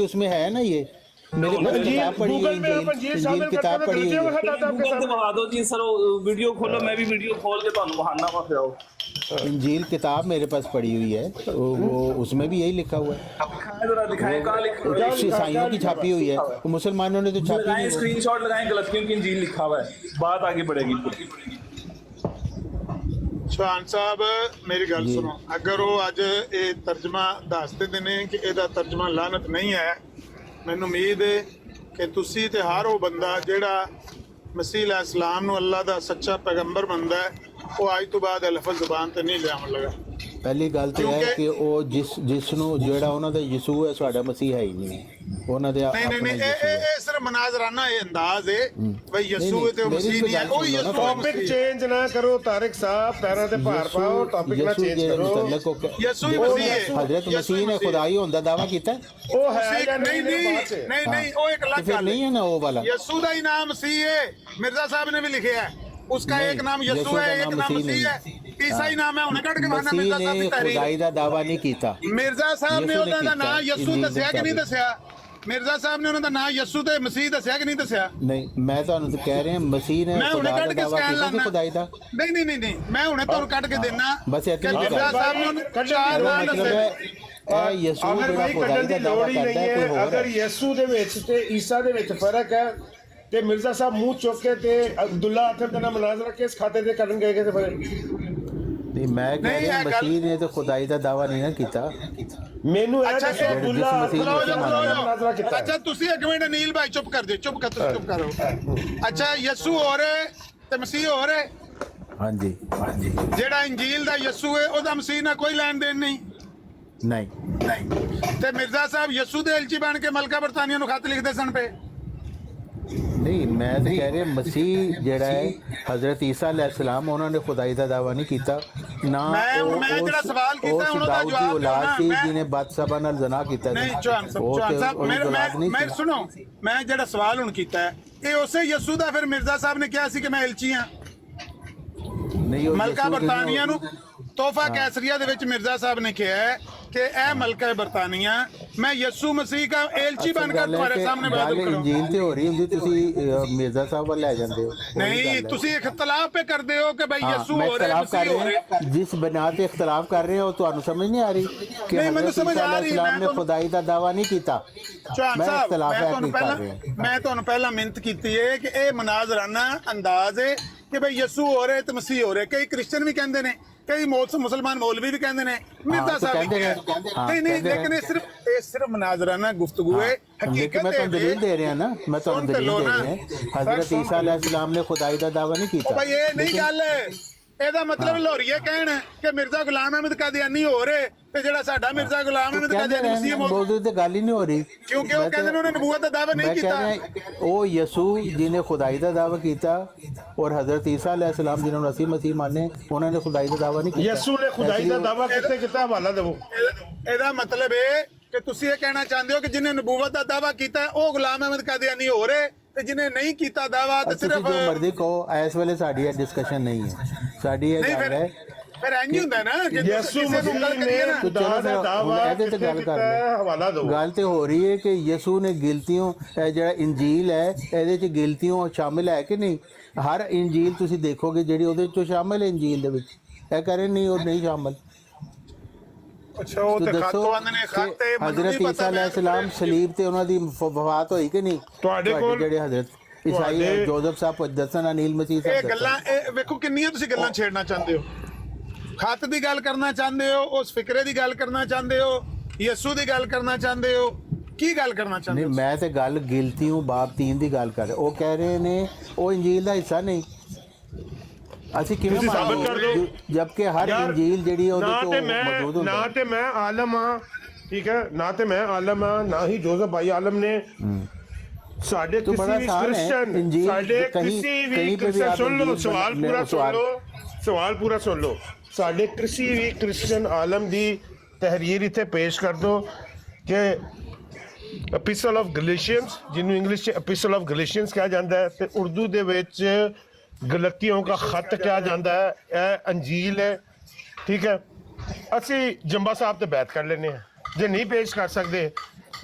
اس میں ہے نا یہ میرے پاس کتاب پڑھی ہے انجیل کتاب پڑھی ہوئی ہے گوگل ਤੇ ਵਹਾ ਦਿਓ ਜੀ ਸਰ ਵੀਡੀਓ ਖੋਲੋ ਮੈਂ ਵੀ ਵੀਡੀਓ ਖੋਲ ਕੇ ਤੁਹਾਨੂੰ ਬਹਾਨਾ ਵਾ ਫਿਰ ਆਓ انجیل کتاب میرے پاس پڑھی ہوئی ہے وہ اس میں بھی یہی لکھا ہوا ہے ذرا دکھائیں کہاں لکھا ہے عیسائیوں کی چھاپی ہوئی ہے مسلمانوں نے تو چھاپی لگائیں نہیں اسکرین شاٹ لگائیں غلطیوں کی انجیل لکھا ہوا ہے بات آگے بڑھے گی ਚੌਹਾਨ ਸਾਹਿਬ ਮੇਰੀ ਗੱਲ ਜੀ। ਸੁਣੋ ਅਗਰ ਉਹ ਅੱਜ ਇਹ ਤਰਜਮਾ ਦੱਸ ਦਿੰਦੇ ਨੇ ਕਿ ਇਹਦਾ ਤਰਜਮਾ ਲਾਨਤ ਨਹੀਂ ਹੈ ਮੈਨੂੰ ਉਮੀਦ ਹੈ ਕਿ ਤੁਸੀਂ ਤੇ ਹਰ ਉਹ ਬੰਦਾ ਜਿਹੜਾ ਮਸੀਹ ਅਲੈਹ ਇਸਲਾਮ ਨੂੰ ਅੱਲਾ ਦਾ ਸੱਚਾ ਪੈਗੰਬਰ ਮੰਨਦਾ ਹੈ ਉਹ ਅੱਜ ਤੋਂ ਬਾਅਦ ਇਹ ਲਫ਼ਜ਼ ਜ਼ੁਬਾਨ ਤੇ ਨਹੀਂ ਲਿਆਉਣ ਲੱਗਾ ਪਹਿਲੀ ਗੱਲ ਤੇ ਹੈ ਕਿ ਉਹ ਜਿਸ ਨੂੰ ਜਿਹੜਾ ਉਹਨਾਂ ਦਾ ਯਿਸੂ ਹੈ ਸਾਡਾ ਮਸੀਹ ਹੈ ਹੀ ਨਹੀਂ ਉਹਨਾਂ ਦੇ ਨਹੀਂ ਨਹੀਂ ਆਪਣਾ ਯਿਸੂ ਇਹ ਸਿਰਫ ਮਨਾਜ਼ਰਾਨਾ ਇਹ ਅੰਦਾਜ਼ ਹੈ ਬਈ ਯਿਸੂ ਹੈ ਤੇ ਉਹ ਮਸੀਹ ਨਹੀਂ ਹੈ ਉਹ ਯਿਸੂ ਟੌਪਿਕ ਚੇਂਜ ਨਾ ਕਰੋ ਤਾਰਿਕ ਸਾਹਿਬ ਪੈਰਾਂ ਤੇ ਭਾਰ ਪਾਓ ਟੌਪਿਕ ਨਾ ਚੇਂਜ ਕਰੋ ਯਿਸੂ ਹੀ ਮਸੀਹ ਹੈ حضرت مسیح نے خدائی ہونے کا دعویٰ کیتا ہے ਉਹ ਹੈ ਜਾਂ ਨਹੀਂ ਨਹੀਂ ਨਹੀਂ ਉਹ ਇੱਕ تو ਅਲੱਗ پھر ਗੱਲ نہیں ہے نا وہ والا یسوع کا ہی نام مسیح ہے مرزا صاحب نے بھی لکھا ہے اس کا ایک نام یسوع ہے ایک نام مسیح ہے عیسائی نام ہے انہیں کٹ کے بہانا مسیح مرزا صاحب نے کی تحریر خدائی دا دعویٰ نہیں کیتا مرزا صاحب نے یسوع نے انہوں کا کیتا نام ہے، یسوع انجیل دسیا کہ نہیں مطابق۔ دسیا مرزا صاحب نے انہوں کا نام یسوع تے مسیح دسیا کہ نہیں دسیا نہیں میں تو کہہ رہے ہیں مسیح نے میں انہیں خدا کٹ دا کے دعویٰ سکین کیتا سی لانا خدائی دا نہیں نہیں نہیں میں انہیں تو کٹ کے دینا بس کہ اتنی مرزا بات صاحب نے انہوں چار نام مطلب دسے ہے اے یسوع ਅਗਰ ਜਿਹੜਾ ਭਾਈ ਖੁਦਾਈ ਕੱਢਣ ਦਾ ਦੀ ਦਾਅਵਾ ਲੋੜ ਹੀ ਨਹੀਂ ਕਰਦਾ ਹੈ ਕੋਈ ਹੈ ਹੋਰ ਅਗਰ ਹੈ ਯਿਸੂ ਦੇ ਵਿੱਚ ਤੇ ਈਸਾ ਦੇ ਵਿੱਚ ਫਰਕ ਹੈ ਤੇ ਮਿਰਜ਼ਾ ਸਾਹਿਬ ਮੂੰਹ ਚੁੱਕ ਕੇ ਤੇ ਅਬਦੁੱਲਾ ਆਖਰ ਦਾ ਨਾਮ ਮੁਨਾਜ਼ਰਾ ਕਿਸ ਖਾਤੇ ਤੇ ਕਰਨ ਗਏ ਕਿਤੇ ਫਿਰ ਨਹੀਂ ਮੈਂ ਕਹਿ ਨਹੀਂ, ਰਿਹਾ ਇਹ ਗੱਲ- ਮਸੀਹ ਨੇ ਤਾਂ ਖੁਦਾਈ ਦਾ ਦਾਅਵਾ ਨਹੀਂ ਨਾ ਕੀਤਾ ਮੈਨੂੰ ਇਹ ਅੱਛਾ, ਦੱਸੋ ਇਹ ਅਬਦੁੱਲਾ ਜਿਸ ਮਸੀਹ ਆਖਰ ਨੂੰ ਦਾ ਮੰਨਣਾ। ਮੁਨਾਜ਼ਰਾ ਕੀਤਾ ਅੱਛਾ ਤੁਸੀਂ ਇੱਕ ਮਿੰਟ ਅਨੀਲ ਭਾਈ ਚੁੱਪ ਕਰ ਦਿਓ ਚੁੱਪ ਕਰੋ ਅੱਛਾ ਯਸੂ ਹੋਰ ਹੈ ਤੇ ਮਸੀਹ ਹੋਰ ਹੈ ਹਾਂਜੀ ਹਾਂਜੀ ਜਿਹੜਾ ਇੰਜੀਲ ਦਾ ਯਸੂ ਹੈ ਉਹਦਾ ਮਸੀਹ ਨਾਲ ਕੋਈ ਲੈਣ ਦੇਣ ਨਹੀਂ ਨਹੀਂ ਤੇ ਮਿਰਜ਼ਾ ਸਾਹਿਬ ਯਸੂ ਦੇ ਐਲਚੀ ਬਣ ਕੇ ਮਲਕਾ ਬਰਤਾਨੀਆ ਨੂੰ ਖਤ ਲਿਖਦੇ ਸਨ ਪਏ ਨਹੀਂ ਮੈਂ ਤਾਂ ਕਹਿ ਰਿਹਾ ਮਸੀਹ ਜਿਹੜਾ ਹੈ ਹਜ਼ਰਤ ਈਸਾ ਅਲੈਹ ਸਲਾਮ ਉਹਨਾਂ ਨੇ ਖੁਦਾਈ ਦਾ ਦਾਅਵਾ ਨਹੀਂ ਕੀਤਾ ਨਾ ਮੈਂ ਜਿਹੜਾ ਸਵਾਲ ਕੀਤਾ ਉਹਨਾਂ ਦਾ ਦਾਊਦ ਦੀ ਜਵਾਬ ਔਲਾਦ ਦੇਣਾ, ਸੀ ਮੈਂ- ਜਿਹਨੇ ਬਾਦਸ਼ਾਹ ਨਾਲ ਜ਼ਨਾ ਕੀਤਾ ਨਹੀਂ ਚੌਹਾਨ ਸਾਹਿਬ ਮੈਂ ਸੁਣੋ ਮੈਂ ਜਿਹੜਾ ਸਵਾਲ ਹੁਣ ਕੀਤਾ ਹੈ ਇਹ ਉਸੇ ਯਸੂ ਦਾ ਫਿਰ ਮਿਰਜ਼ਾ ਸਾਹਿਬ ਨੇ ਕਿਹਾ ਸੀ ਕਿ ਮੈਂ ਐਲਚੀ ਹਾਂ ਮਲਕਾ ਬਰਤਾਨੀਆ ਨੂੰ ਤੋਹਫਾ ਕੈਸਰੀਆ ਦੇ ਵਿੱਚ ਮਿਰਜ਼ਾ ਸਾਹਿਬ ਨੇ ਕਿਹਾ ਹੈ ਕਿ ਇਹ ਮਲਕਾ ਬਰਤਾਨੀਆ ਮੈਂ ਯਸੂ ਮਸੀਹ ਦਾ ਐਲਚੀ ਬਣ ਕੇ ਤੁਹਾਡੇ ਸਾਹਮਣੇ ਬयान करूं ਇੰਜੀਲ ਤੇ ਹੋ ਰਹੀ ਹੁੰਦੀ ਤੁਸੀਂ ਮਿਰਜ਼ਾ ਸਾਹਿਬ ਵੱਲ ਲੈ ਜਾਂਦੇ ਹੋ ਨਹੀਂ ਤੁਸੀਂ ਇਖਤਲਾਫ पे करते हो कि भाई यीशु मैं हो रहे इख्तलाफ कर मसीह हो रहे रहे हैं जिस बना पे इख्तलाफ कर रहे हो ਤੁਹਾਨੂੰ ਸਮਝ ਨਹੀਂ ਆ ਰਹੀ ਕਿ ਨਹੀਂ, ਮੈਨੂੰ ਸਮਝ ਆ ਰਹੀ, ਇਸਲਾਮ ਨੇ ਮੈਂ ਖੁਦਾਈ ਦਾ ਦਾਅਵਾ ਨਹੀਂ ਕੀਤਾ ਚੌਹਾਨ ਮੈਂ ਸਾਹਿਬ ਇਖਤਲਾਫ ਮੈਂ ਤੁਹਾਨੂੰ ਪਹਿਲਾਂ ਮਿਹਨਤ ਕੀਤੀ ਹੈ ਕਿ ਇਹ ਮਨਾਜ਼ਰਾਨਾ ਅੰਦਾਜ਼ ਹੈ ਕਿ ਭਾਈ ਯਸੂ ਹੋ ਰਹੇ ਤੇ ਮਸੀਹ ਹੋ ਰਹੇ ਕਈ ਕ੍ਰਿਸਚੀਅਨ ਵੀ ਕਹਿੰਦੇ ਨੇ ਕਈ ਮੁਸਲਮਾਨ ਮੌਲਵੀ ਵੀ ਕਹਿੰਦੇ ਨੇ ਮਿਰਜ਼ਾ ਸਾਹਿਬ ਵੀ ਕਹਿੰਦੇ ਨਹੀਂ ਲੇਕਿਨ ਇਹ ਸਿਰਫ ਮਨਾਜ਼ਰਾਨਾ ਗੁਫ਼ਤਗੂ ਹੈ लेकिन मैं ਤੁਹਾਨੂੰ ਦਲੀਲ ਦੇ ਰਿਹਾ ਨਾ ਮੈਂ ਤੁਹਾਨੂੰ ਦਲੀਲ ਦੇ ਰਿਹਾ ਹਜ਼ਰਤ ਈਸਾ ਅਲੈਹ ਸਲਾਮ ਨੇ ਖੁਦਾਈ ਦਾ ਦਾਅਵਾ ਨਹੀਂ ਕੀਤਾ ਭਾਈ ਇਹ ਨਹੀਂ ਗੱਲ ਇਹਦਾ ਮਤਲਬ ਲੋਰੀਏ ਕਹਿਣ ਕਿ ਮਿਰਜ਼ਾ ਗੁਲਾਮ ਅਹਿਮਦ ਕਾਦੀਆਨੀ ਹੋ ਰਹੇ ਤੇ ਜਿਹੜਾ ਸਾਡਾ ਮਿਰਜ਼ਾ ਗੁਲਾਮ ਅਹਿਮਦ ਕਾਦੀਆਨੀ ਮਸੀਹ ਮੌਜੂ ਤੇ ਗੱਲ ਹੀ ਨਹੀਂ ਹੋ ਰਹੀ ਕਿਉਂਕਿ ਉਹ ਕਹਿੰਦੇ ਨੇ ਉਹਨੇ ਨਬੂਵਤ ਦਾ ਦਾਅਵਾ ਨਹੀਂ ਕੀਤਾ ਉਹ ਯਸੂ ਜਿਹਨੇ ਖੁਦਾਈ ਦਾ ਦਾਅਵਾ ਕੀਤਾ ਔਰ ਹਜ਼ਰਤ ਈਸਾ ਅਲੈਹ ਸਲਾਮ ਜਿਨ੍ਹਾਂ ਨੂੰ ਅਸੀਂ ਮਸੀਹ ਮੰਨੇ ਉਹਨਾਂ ਨੇ ਖੁਦਾਈ ਦਾ ਦਾਅਵਾ ਨਹੀਂ ਕੀਤਾ ਯਿਸੂ ਨੇ ਖੁਦਾਈ ਦਾ ਦਾਅਵਾ ਕਿੱਥੇ ਕੀਤਾ ਹਵਾਲਾ ਦੇਵੋ ਇਹਦਾ ਮਤਲਬ ਇਹ ਕਿ ਤੁਸੀਂ ਇਹ ਕਹਿਣਾ ਚਾਹੁੰਦੇ ਹੋ ਕਿ ਜਿਹਨੇ ਨਬੂਵਤ ਦਾ ਦਾਅਵਾ ਕੀਤਾ ਉਹ ਗੁਲਾਮ ਅਹਿਮਦ ਕਾਦੀਆਨੀ ਹੋ ਰਹੇ ਤੇ ਜਿਹਨੇ ਨਹੀਂ ਕੀਤਾ ਦਾਅਵਾ ਤੇ ਸਿਰਫ ਜੋ ਮਰਜ਼ੀ ਕਹੋ ਇਸ ਵੇਲੇ ਸਾਡੀ ਇਹ ਡਿਸਕਸ਼ਨ ਨਹੀਂ ਹੈ ਸਾਡੀ ਇਹ ਗੱਲ ਹੈ ਫਿਰ ਇੰਜ ਹੁੰਦਾ ਨਾ ਕਿ ਯਿਸੂ ਮਸੀਹ ਨੇ ਖੁਦਾ ਦਾ ਦਾਅਵਾ ਇਹਦੇ ਤੇ ਗੱਲ ਕਰ ਰਹੇ ਹਵਾਲਾ ਦਿਓ ਗੱਲ ਤੇ ਹੋ ਰਹੀ ਹੈ ਕਿ ਯਿਸੂ ਨੇ ਗਿਲਤੀਆਂ ਇਹ ਜਿਹੜਾ ਇੰਜੀਲ ਹੈ ਇਹਦੇ ਚ ਗਿਲਤੀਆਂ ਸ਼ਾਮਿਲ ਹੈ ਕਿ ਨਹੀਂ ਹਰ ਇੰਜੀਲ ਤੁਸੀਂ ਦੇਖੋਗੇ ਜਿਹੜੀ ਉਹਦੇ ਚੋਂ ਸ਼ਾਮਿਲ ਹੈ ਇੰਜੀਲ ਦੇ ਵਿੱਚ ਇਹ ਕਰੇ ਨਹੀਂ ਉਹ ਨਹੀਂ ਸ਼ਾਮਿਲ ਅੱਛਾ ਉਹ ਤੇ ਖਾਤੋਂ ਆਂਦੇ ਨੇ ਖਾਤੇ ਹਜ਼ਰਤ ਈਸਾ ਅਲੈਹ ਸਲਾਮ ਸਲੀਬ ਤੇ ਉਹਨਾਂ ਦੀ ਵਫਾਤ ਹੋਈ ਕਿ ਨਹੀਂ ਤੁਹਾਡੇ ਕੋਲ ਜਿਹੜੇ ਹਜ਼ਰਤ ਈਸਾਈ ਜੋਜ਼ਫ ਸਾਹਿਬ ਦੱਸਣ ਅਨੀਲ ਮਸੀਹ ਇਹ ਸਾਹਿਬ ਗੱਲਾਂ ਇਹ ਵੇਖੋ ਕਿੰਨੀਆਂ ਤੁਸੀਂ ਗੱਲਾਂ ਛੇੜਨਾ ਚਾਹੁੰਦੇ ਹੋ ਖਤ ਦੀ ਗੱਲ ਕਰਨਾ ਚਾਹੁੰਦੇ ਹੋ ਉਸ ਫਿਕਰੇ ਦੀ ਗੱਲ ਕਰਨਾ ਚਾਹੁੰਦੇ ਹੋ ਯਿਸੂ ਦੀ ਗੱਲ ਕਰਨਾ ਚਾਹੁੰਦੇ ਹੋ ਕੀ ਗੱਲ ਕਰਨਾ ਚਾਹੁੰਦੇ ਨਹੀਂ ਹੋ ਮੈਂ ਤੇ ਗੱਲ ਗਿਲਤੀਓਂ ਬਾਬ 3 ਦੀ ਗੱਲ ਕਰ ਰਿਹਾ ਉਹ ਕਹਿ ਰਹੇ ਨੇ ਉਹ ਇੰਜੀਲ ਦਾ ਹਿੱਸਾ ਨਹੀਂ ਅਸੀਂ ਕਿਵੇਂ ਸਾਬਤ ਕਰ ਦਿਓ ਜਦਕਿ ਹਰ ਇੰਜੀਲ ਜਿਹੜੀ ਉਹਦੇ ਤੋਂ ਮੌਜੂਦ ਹੁੰਦਾ ਨਾ ਤੇ ਮੈਂ ਆਲਮ ਹਾਂ ਠੀਕ ਹੈ ਨਾ ਤੇ ਮੈਂ ਆਲਮ ਹਾਂ ਨਾ ਹੀ ਜੋਜ਼ਫ ਭਾਈ ਆਲਮ ਨੇ ਸਾਡੇ ਕਿਸੇ ਵੀ ਕ੍ਰਿਸਚੀਅਨ ਸਾਡੇ ਕਿਸੇ ਵੀ ਕ੍ਰਿਸਚੀਅਨ ਸੁਣ ਲਓ ਸਵਾਲ ਪੂਰਾ ਸੁਣ ਲਓ ਸਾਡੇ ਕਿਸੇ ਵੀ ਕ੍ਰਿਸਚੀਅਨ ਆਲਮ ਦੀ ਤਹਿਰੀਰ ਇੱਥੇ ਪੇਸ਼ ਕਰ ਦੋ ਕਿ ਐਪੀਸਲ ਆਫ ਗਲੇਸ਼ੀਅਨਸ ਜਿਹਨੂੰ ਇੰਗਲਿਸ਼ 'ਚ ਐਪੀਸਲ ਆਫ ਗਲੇਸ਼ੀਅਨਸ ਕਿਹਾ ਜਾਂਦਾ ਹੈ ਤੇ ਉਰਦੂ ਦੇ ਵਿੱਚ ਗਲਤੀਆਂ ਦਾ ਖਤ ਕਿਹਾ ਜਾਂਦਾ ਹੈ ਇਹ ਅੰਜੀਲ ਹੈ ਠੀਕ ਹੈ ਅਸੀਂ ਜੰਬਾ ਸਾਹਿਬ ਤੇ ਬੈਠ ਕਰ ਲੈਂਦੇ ਹਾਂ ਜੇ ਨਹੀਂ ਪੇਸ਼ ਕਰ ਸਕਦੇ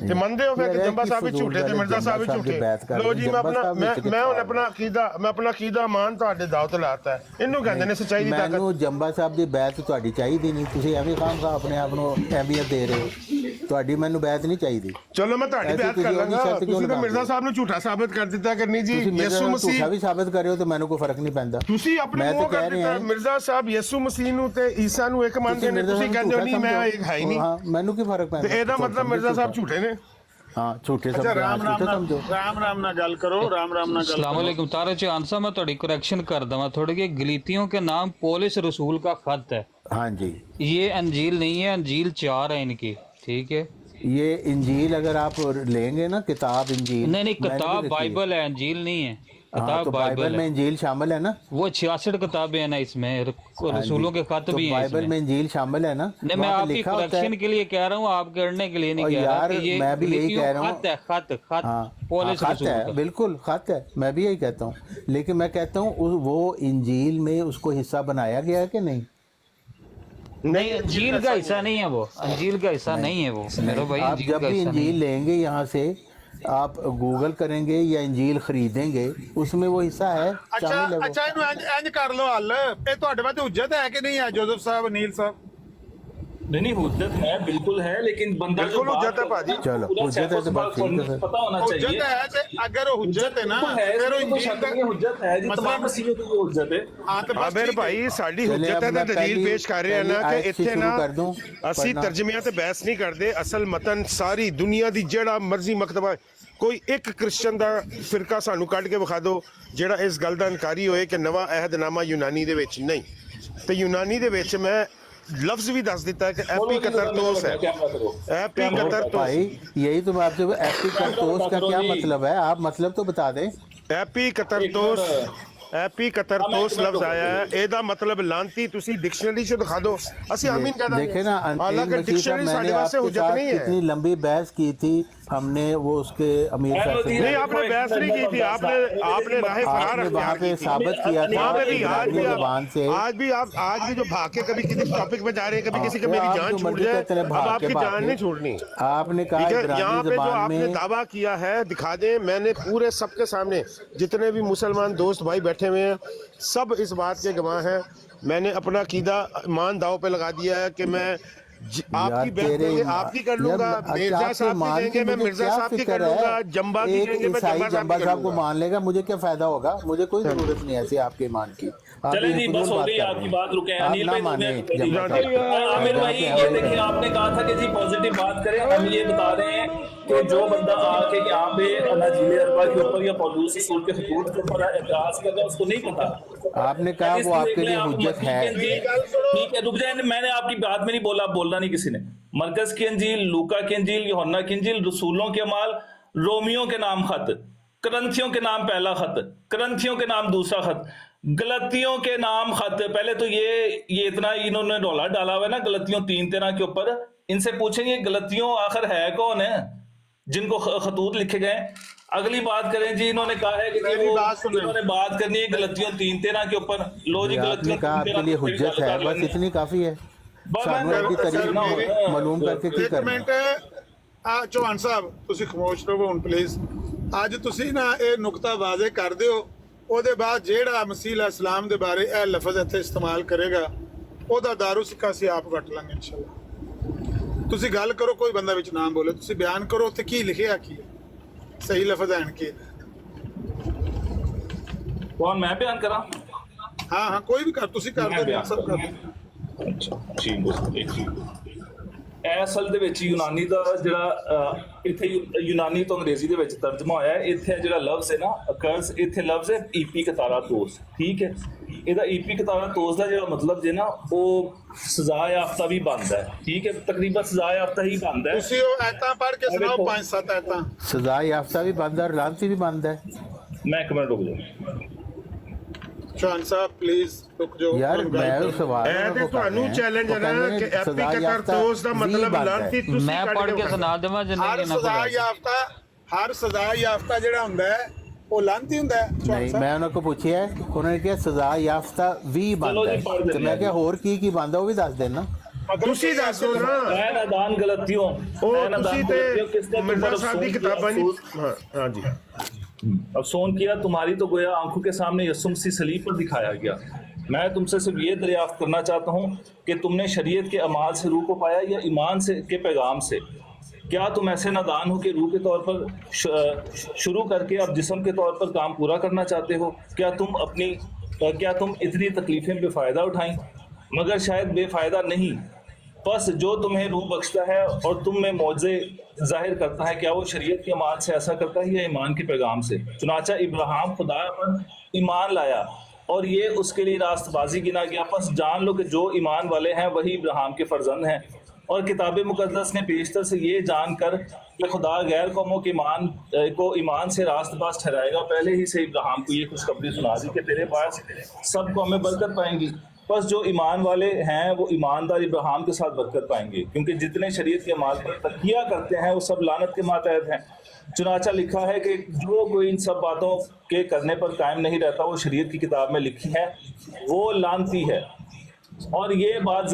ਤੇ ਮੰਨਦੇ ਹੋ ਫਿਰ ਕਿ ਜੰਬਾ ਸਾਹਿਬ ਵੀ ਝੂਠੇ ਤੇ ਮਿਰਜ਼ਾ ਸਾਹਿਬ ਵੀ ਝੂਠੇ? ਲੋ ਜੀ, ਮੈਂ ਹੁਣ ਆਪਣਾ ਅਕੀਦਾ ਮਾਨ ਤੁਹਾਡੇ ਦਾਅ ਤੇ ਲਾਤਾ। ਇਹਨੂੰ ਕਹਿੰਦੇ ਨੇ ਸੱਚਾਈ ਦੀ ਤਾਕਤ। ਮੈਨੂੰ ਜੰਬਾ ਸਾਹਿਬ ਦੀ ਬੈਤ ਤੁਹਾਡੀ ਚਾਹੀਦੀ ਨਹੀਂ, ਤੁਸੀਂ ਐਵੇਂ ਖਾਮ ਖਾ ਆਪਣੇ ਆਪ ਨੂੰ ਅਹਿਮੀਅਤ ਦੇ ਰਹੇ ਹੋ, ਤੁਹਾਡੀ ਮੈਨੂੰ ਬੈਤ ਨਹੀਂ ਚਾਹੀਦੀ। ਚਲੋ ਮੈਂ ਤੁਹਾਡੀ ਬੈਤ ਕਰ ਲਾਂਗਾ, ਤੁਸੀਂ ਤਾਂ ਮਿਰਜ਼ਾ ਸਾਹਿਬ ਨੂੰ ਝੂਠਾ ਸਾਬਤ ਕਰ ਦਿੱਤਾ ਕਰਨੀ ਜੀ। ਯਿਸੂ ਮਸੀਹ ਝੂਠਾ ਵੀ ਸਾਬਤ ਕਰਿਓ ਤੇ ਮੈਨੂੰ ਕੋਈ ਫਰਕ ਨਹੀਂ ਪੈਂਦਾ। ਤੁਸੀਂ ਆਪਣੇ ਮੂੰਹ ਕਰ ਦਿੱਤਾ ਮਿਰਜ਼ਾ ਸਾਹਿਬ ਯਿਸੂ ਮਸੀਹ ਨੂੰ ਤੇ ਈਸਾ ਨੂੰ ਇੱਕ ਮੰਨਦੇ ਨੇ, ਤੁਸੀਂ ਕਹਿੰਦੇ ਹੋ ਨਹੀਂ ਮੈਂ ਇੱਕ ਹੈ ਹੀ ਨਹੀਂ। ਹਾਂ, ਮੈਨੂੰ ਕੀ ਫਰਕ ਪੈਂਦਾ? ਤੇ ਇਹਦਾ ਮਤਲਬ ਮਿਰਜ਼ਾ ਸਾਹਿਬ ਝੂਠੇ ਨੇ। ਹਾਂ, ਝੂਠੇ ਸਮਝੋ, ਰਾਮ ਨਾਲ ਗੱਲ ਕਰੋ, ਰਾਮ ਨਾਲ ਗੱਲ। अस्सलाम वालेकुम तारा चांद साहब, मैं थोड़ी करेक्शन कर दूंगा थोड़ी कि गलीतियों के नाम पौलुस रसूल का खत है। हाँ जी, ये अंजील नहीं है, अंजील 4 है इनकी, ठीक है। ये इंजील अगर आप लेंगे ना, किताब इंजील नहीं किताब बाइबल है, अंजील नहीं है। हाँ, तो बाइबल में इंजील शामिल है ना? वो 66 किताबें हैं ना इसमें, रसूलों के खत भी हैं बाइबल में इंजील शामिल है ना? नहीं, मैं आपकी करेक्शन के लिए कह रहा हूँ, आप करने के लिए नहीं कह रहा। यार मैं भी यही कह रहा हूँ, खत पौलुस रसूल है, बिल्कुल खत है, मैं भी यही कहता हूँ। लेकिन मैं कहता हूँ वो इंजील में उसको हिस्सा बनाया गया है कि नहीं? नहीं, अंजील का हिस्सा नहीं है वो, अंजील का हिस्सा नहीं है वो मेरा भाई। आप जब भी इंजील लेंगे यहाँ से, आप गूगल करेंगे या इंजील खरीदेंगे, उसमें वो हिस्सा है, शामिल है वो। ਅੱਛਾ ਇਹਨੂੰ ਇੰਜ ਕਰ ਲਓ ਹੱਲ, ਇਹ ਤੁਹਾਡੇ ਵਾਸਤੇ ਹੁਜਤ ਹੈ ਕਿ ਨਹੀਂ ਹੈ जोसेफ साहब, अनिल साहब? नहीं हुज्जत है, बिल्कुल है, लेकिन बंदा जो बिल्कुल हुज्जत है भाजी। चलो, हुज्जत है तो बात ठीक है सर। पता होना चाहिए। हुज्जत है ते अगर वो हुज्जत है ना, फिर वो इंजील का हुज्जत है जी, तमाम मसीहियों की हुज्जत है। हाँ तो बस ਆਬਰ ठीक है। ਭਾਈ ਸਾਡੀ ਹੁਜਤ ਹੈ ਤੇ ਦਲੀਲ ਪੇਸ਼ ਕਰ ਰਹੇ ਆ ਨਾ ਕਿ ਇੱਥੇ ਨਾ ਅਸੀਂ ਤਰਜਮਿਆਂ ਤੇ ਬਹਿਸ ਨਹੀਂ ਕਰਦੇ। ਅਸਲ ਮਤਨ ਸਾਰੀ ਦੁਨੀਆ ਦੀ ਜਿਹੜਾ ਮਰਜ਼ੀ ਮਕਤਬਾ, ਕੋਈ ਇੱਕ ਕ੍ਰਿਸਚਨ ਦਾ ਫਿਰਕਾ ਸਾਨੂੰ ਕੱਢ ਕੇ ਵਿਖਾ ਦਿਓ ਜਿਹੜਾ ਇਸ ਗੱਲ ਦਾ ਇਨਕਾਰੀ ਹੋਏ ਕਿ ਨਵਾਂ ਅਹਿਦਨਾਮਾ ਯੂਨਾਨੀ ਦੇ ਵਿੱਚ ਨਹੀਂ। ਤੇ ਯੂਨਾਨੀ ਦੇ ਵਿੱਚ ਮੈਂ लफ्ज भी दस देता है कि एपी कतरतोस है, एपी कतरतोस। भाई यही तो मैं आपसे, एपी कतरतोस का क्या मतलब है? आप मतलब तो बता दें। एपी कतरतोस, एपी कतरतोस लफ्ज आया है, ਇਹਦਾ ਮਤਲਬ ਲਾਂਤੀ। ਤੁਸੀਂ ਡਿਕਸ਼ਨਰੀ ਚ ਦਿਖਾ ਦਿਓ, ਅਸੀਂ ਆਮੀਨ ਕਹਿ ਦਾਂਗੇ। देखे ना, हालांकि डिक्शनरी साढ़े वास्ते हुज्जत नहीं है। कितनी लंबी बहस की थी हमने, वो उसके अमीर साहब से। नहीं, आपने बहस नहीं की थी, आपने राह फरार वहाँ पे साबित किया था वहाँ पे भी। आज भी आज भी जो भाग के कभी किसी टॉपिक पे जा रहे हैं, कभी किसी की मेरी जान छूट जाए, अब आपकी जान नहीं छूटनी। आपने कहा यहाँ पे जो आपने दावा किया है दिखा दें। मैंने पूरे सबके सामने जितने भी मुसलमान दोस्त भाई बैठे हुए हैं, सब इस बात के गवाह हैं। मैंने अपना अकीदा ईमान दाव पे लगा दिया है कि मैं आपकी देंगे, आपकी कर लूंगा, मिर्जा साहब की देंगे, मैं मिर्जा साहब की कर लूंगा, जंबा की देंगे, मैं जंबा साहब को मान लेगा, मुझे क्या फायदा होगा? मुझे कोई जरूरत नहीं ऐसी आपके ईमान की। चले जी, बस हो गई आपकी बात, रुके। अनिल भाई, आमिर भाई, ये देखिए आपने कहा था कि जी पॉजिटिव बात करें, हम ये बता रहे हैं कि जो बंदा आके यहाँ पे अनाजील अरबा के ऊपर या पौलुस रसूल के हुकूक के ऊपर एतराज कर रहा है, उसको नहीं पता। आपने कहा वो आपके लिए हुज्जत है। ठीक है, रुक जाए, मैंने आपकी बात में नहीं बोला, बोलना नहीं किसी ने। मरकज की अंजील, लूका की अंजील, यूहन्ना की अंजील, रसूलों के माल, रोमियो के नाम खत, करंथियों के नाम पहला खत, करंथियों के नाम दूसरा खत, गलतियों के नाम खत। पहले तो ये इतना इन्होंने डॉलर डाला हुआ है ना गलतियों 3-13 के ऊपर। इनसे पूछेंगे गलतियों आखिर है कौन है जिनको खतूत लिखे गए? अगली बात करें जी, इन्होंने कहा है कि इन्होंने बात करनी है गलतियों 3-13 के ऊपर। लो जी, गलतियों आपके लिए हुज्जत है, बस इतनी काफी है। मालूम करके की करना। चौहान साहब ਤੁਸੀਂ ਖਮੋਸ਼ ਰਹੋ ਹੁਣ ਪਲੀਜ਼। ਅੱਜ ਤੁਸੀਂ ਨਾ ਇਹ ਨੁਕਤਾ ਵਾਜ਼ੇ ਕਰ ਦਿਓ, ਉਹਦੇ ਬਾਅਦ ਜਿਹੜਾ ਮਸੀਹ ਇਸਲਾਮ ਦੇ ਬਾਰੇ ਇਹ ਲਫ਼ਜ਼ ਇੱਥੇ ਇਸਤੇਮਾਲ ਕਰੇਗਾ ਉਹਦਾ ਦਾਰੂ ਸਿੱਕਾ ਅਸੀਂ ਆਪ ਕੱਟ ਲਾਂਗੇ ਇਨਸ਼ਾਅੱਲਾ। ਤੁਸੀਂ ਗੱਲ ਕਰੋ, ਕੋਈ ਬੰਦਾ ਵਿੱਚ ਨਾ ਬੋਲੇ, ਤੁਸੀਂ ਬਿਆਨ ਕਰੋ ਤੇ ਕੀ ਲਿਖਿਆ ਕੀ ਹੈ, ਸਹੀ ਲਫ਼ਜ਼ ਆਣ ਕੇ। कौन, मैं बयान करा? हाँ हाँ, कोई भी कर, ਤੁਸੀਂ ਕਰ ਦਿਓ, सब कर ਦਿਓ। ਅੱਛਾ ਠੀਕ ਹੈ। ਅਸਲ ਦੇ ਵਿੱਚ ਯੂਨਾਨੀ ਦਾ ਜਿਹੜਾ ਇੱਥੇ ਯੂਨਾਨੀ ਤੋਂ ਅੰਗਰੇਜ਼ੀ ਦੇ ਵਿੱਚ ਤਰਜਮਾ ਹੋਇਆ ਹੈ, ਇੱਥੇ ਜਿਹੜਾ ਲਫ਼ਜ਼ ਹੈ ਨਾ ਅਕਰਸ, ਇੱਥੇ ਲਫ਼ਜ਼ ਹੈ ਈਪੀ ਕਤਾਰਾਤੋਸ। ਠੀਕ ਹੈ, ਇਹਦਾ ਈਪੀ ਕਤਾਰਾਤੋਸ ਦਾ ਜਿਹੜਾ ਮਤਲਬ ਜੇ ਨਾ ਉਹ ਸਜ਼ਾ ਯਾਫਤਾ ਵੀ ਬਣਦਾ ਹੈ। ਠੀਕ ਹੈ, ਤਕਰੀਬਨ ਸਜ਼ਾ ਯਾਫਤਾ ਹੀ ਬਣਦਾ ਹੈ। ਤੁਸੀਂ ਉਹ ਐਤਾਂ ਪੜ੍ਹ ਕੇ ਸੁਣਾਓ, 5-7 ਐਤਾਂ। ਸਜ਼ਾ ਯਾਫਤਾ ਵੀ ਬਣਦਾ ਹੈ, ਲਾਂਤੀ ਵੀ ਬਣਦਾ ਹੈ। ਮੈਂ ਇੱਕ ਮਿੰਟ ਰੁਕ ਜਾ ਚੌਹਾਨ ਸਾਹਿਬ ਪਲੀਜ਼ ਰੁਕ ਜਾਓ ਯਾਰ, ਮੈਂ ਸਵਾਲ ਇਹ ਤੇ ਤੁਹਾਨੂੰ ਚੈਲੰਜ ਹੈ ਨਾ ਕਿ ਐਪੀ ਕਤਰਤੋਸ ਦਾ ਮਤਲਬ ਲਾਂਤੀ ਤੁਸੀਂ ਮੈਂ ਪੜ੍ਹ ਕੇ ਸੁਣਾ ਦੇਵਾਂ ਜਿੰਨੇ ਹਰ ਸਜ਼ਾ ਯਾਫਤਾ ਜਿਹੜਾ ਹੁੰਦਾ ਹੈ ਉਹ ਲਾਂਤੀ ਹੁੰਦਾ ਹੈ। ਨਹੀਂ, ਮੈਂ ਉਹਨਾਂ ਕੋਲ ਪੁੱਛਿਆ, ਉਹਨਾਂ ਨੇ ਕਿਹਾ ਸਜ਼ਾ ਯਾਫਤਾ ਵੀ ਬਣਦਾ ਹੈ, ਤੇ ਮੈਂ ਕਿਹਾ ਹੋਰ ਕੀ ਬਣਦਾ ਉਹ ਵੀ ਦੱਸ ਦੇਣਾ। ਤੁਸੀਂ ਦੱਸ ਦਿਓ ਨਾ मैं नादान गलतियों ਉਹ ਤੁਸੀਂ ਤੇ ਮਿਰਜ਼ਾ ਸਾਹਿਬ ਦੀ ਕਿਤਾਬਾਂ ਨਹੀਂ ਹਾਂ ਜੀ अफसोन किया तुम्हारी तो गोया आंखों के सामने यसुम सी सलीब पर दिखाया गया। मैं तुमसे सिर्फ ये दरियाफ्त करना चाहता हूँ कि तुमने शरीयत के अमाल से रूह को पाया या ईमान से के पैगाम से। क्या तुम ऐसे नादान हो कि रूह के तौर पर शुरू करके अब जिस्म के तौर पर काम पूरा करना चाहते हो? क्या तुम इतनी तकलीफें बेफ़ायदा उठाई? मगर शायद बेफ़ायदा नहीं। बस जो तुम्हें रूह बख्शता है और तुम में मौजे जाहिर करता है, क्या वो शरीयत के अमाल से ऐसा करता है या ईमान के पैगाम से? चुनाचा इब्राहिम खुदा पर ईमान लाया और ये उसके लिए रास्तबाजी गिना गया। बस जान लो कि जो ईमान वाले हैं वही इब्राहिम के फर्जंद हैं। और किताब मुकद्दस ने पेशतर से ये जानकर कि खुदा गैर कौमों के ईमान से रास्तबाज ठहराएगा, पहले ही से इब्राहिम को ये खुशखबरी सुना दी कि तेरे पास सब कौमें बरकत पाएंगी। बस जो ईमान वाले हैं वो ईमानदार इब्राहिम के साथ बरकत पाएंगे, क्योंकि जितने शरीयत के अमाल पर तकिया करते हैं वो सब लानत के मातहत हैं। चुनाचा लिखा है कि जो कोई इन सब बातों के करने पर कायम नहीं रहता, वो शरीयत की किताब में लिखी है, वो लानती है। और ये बात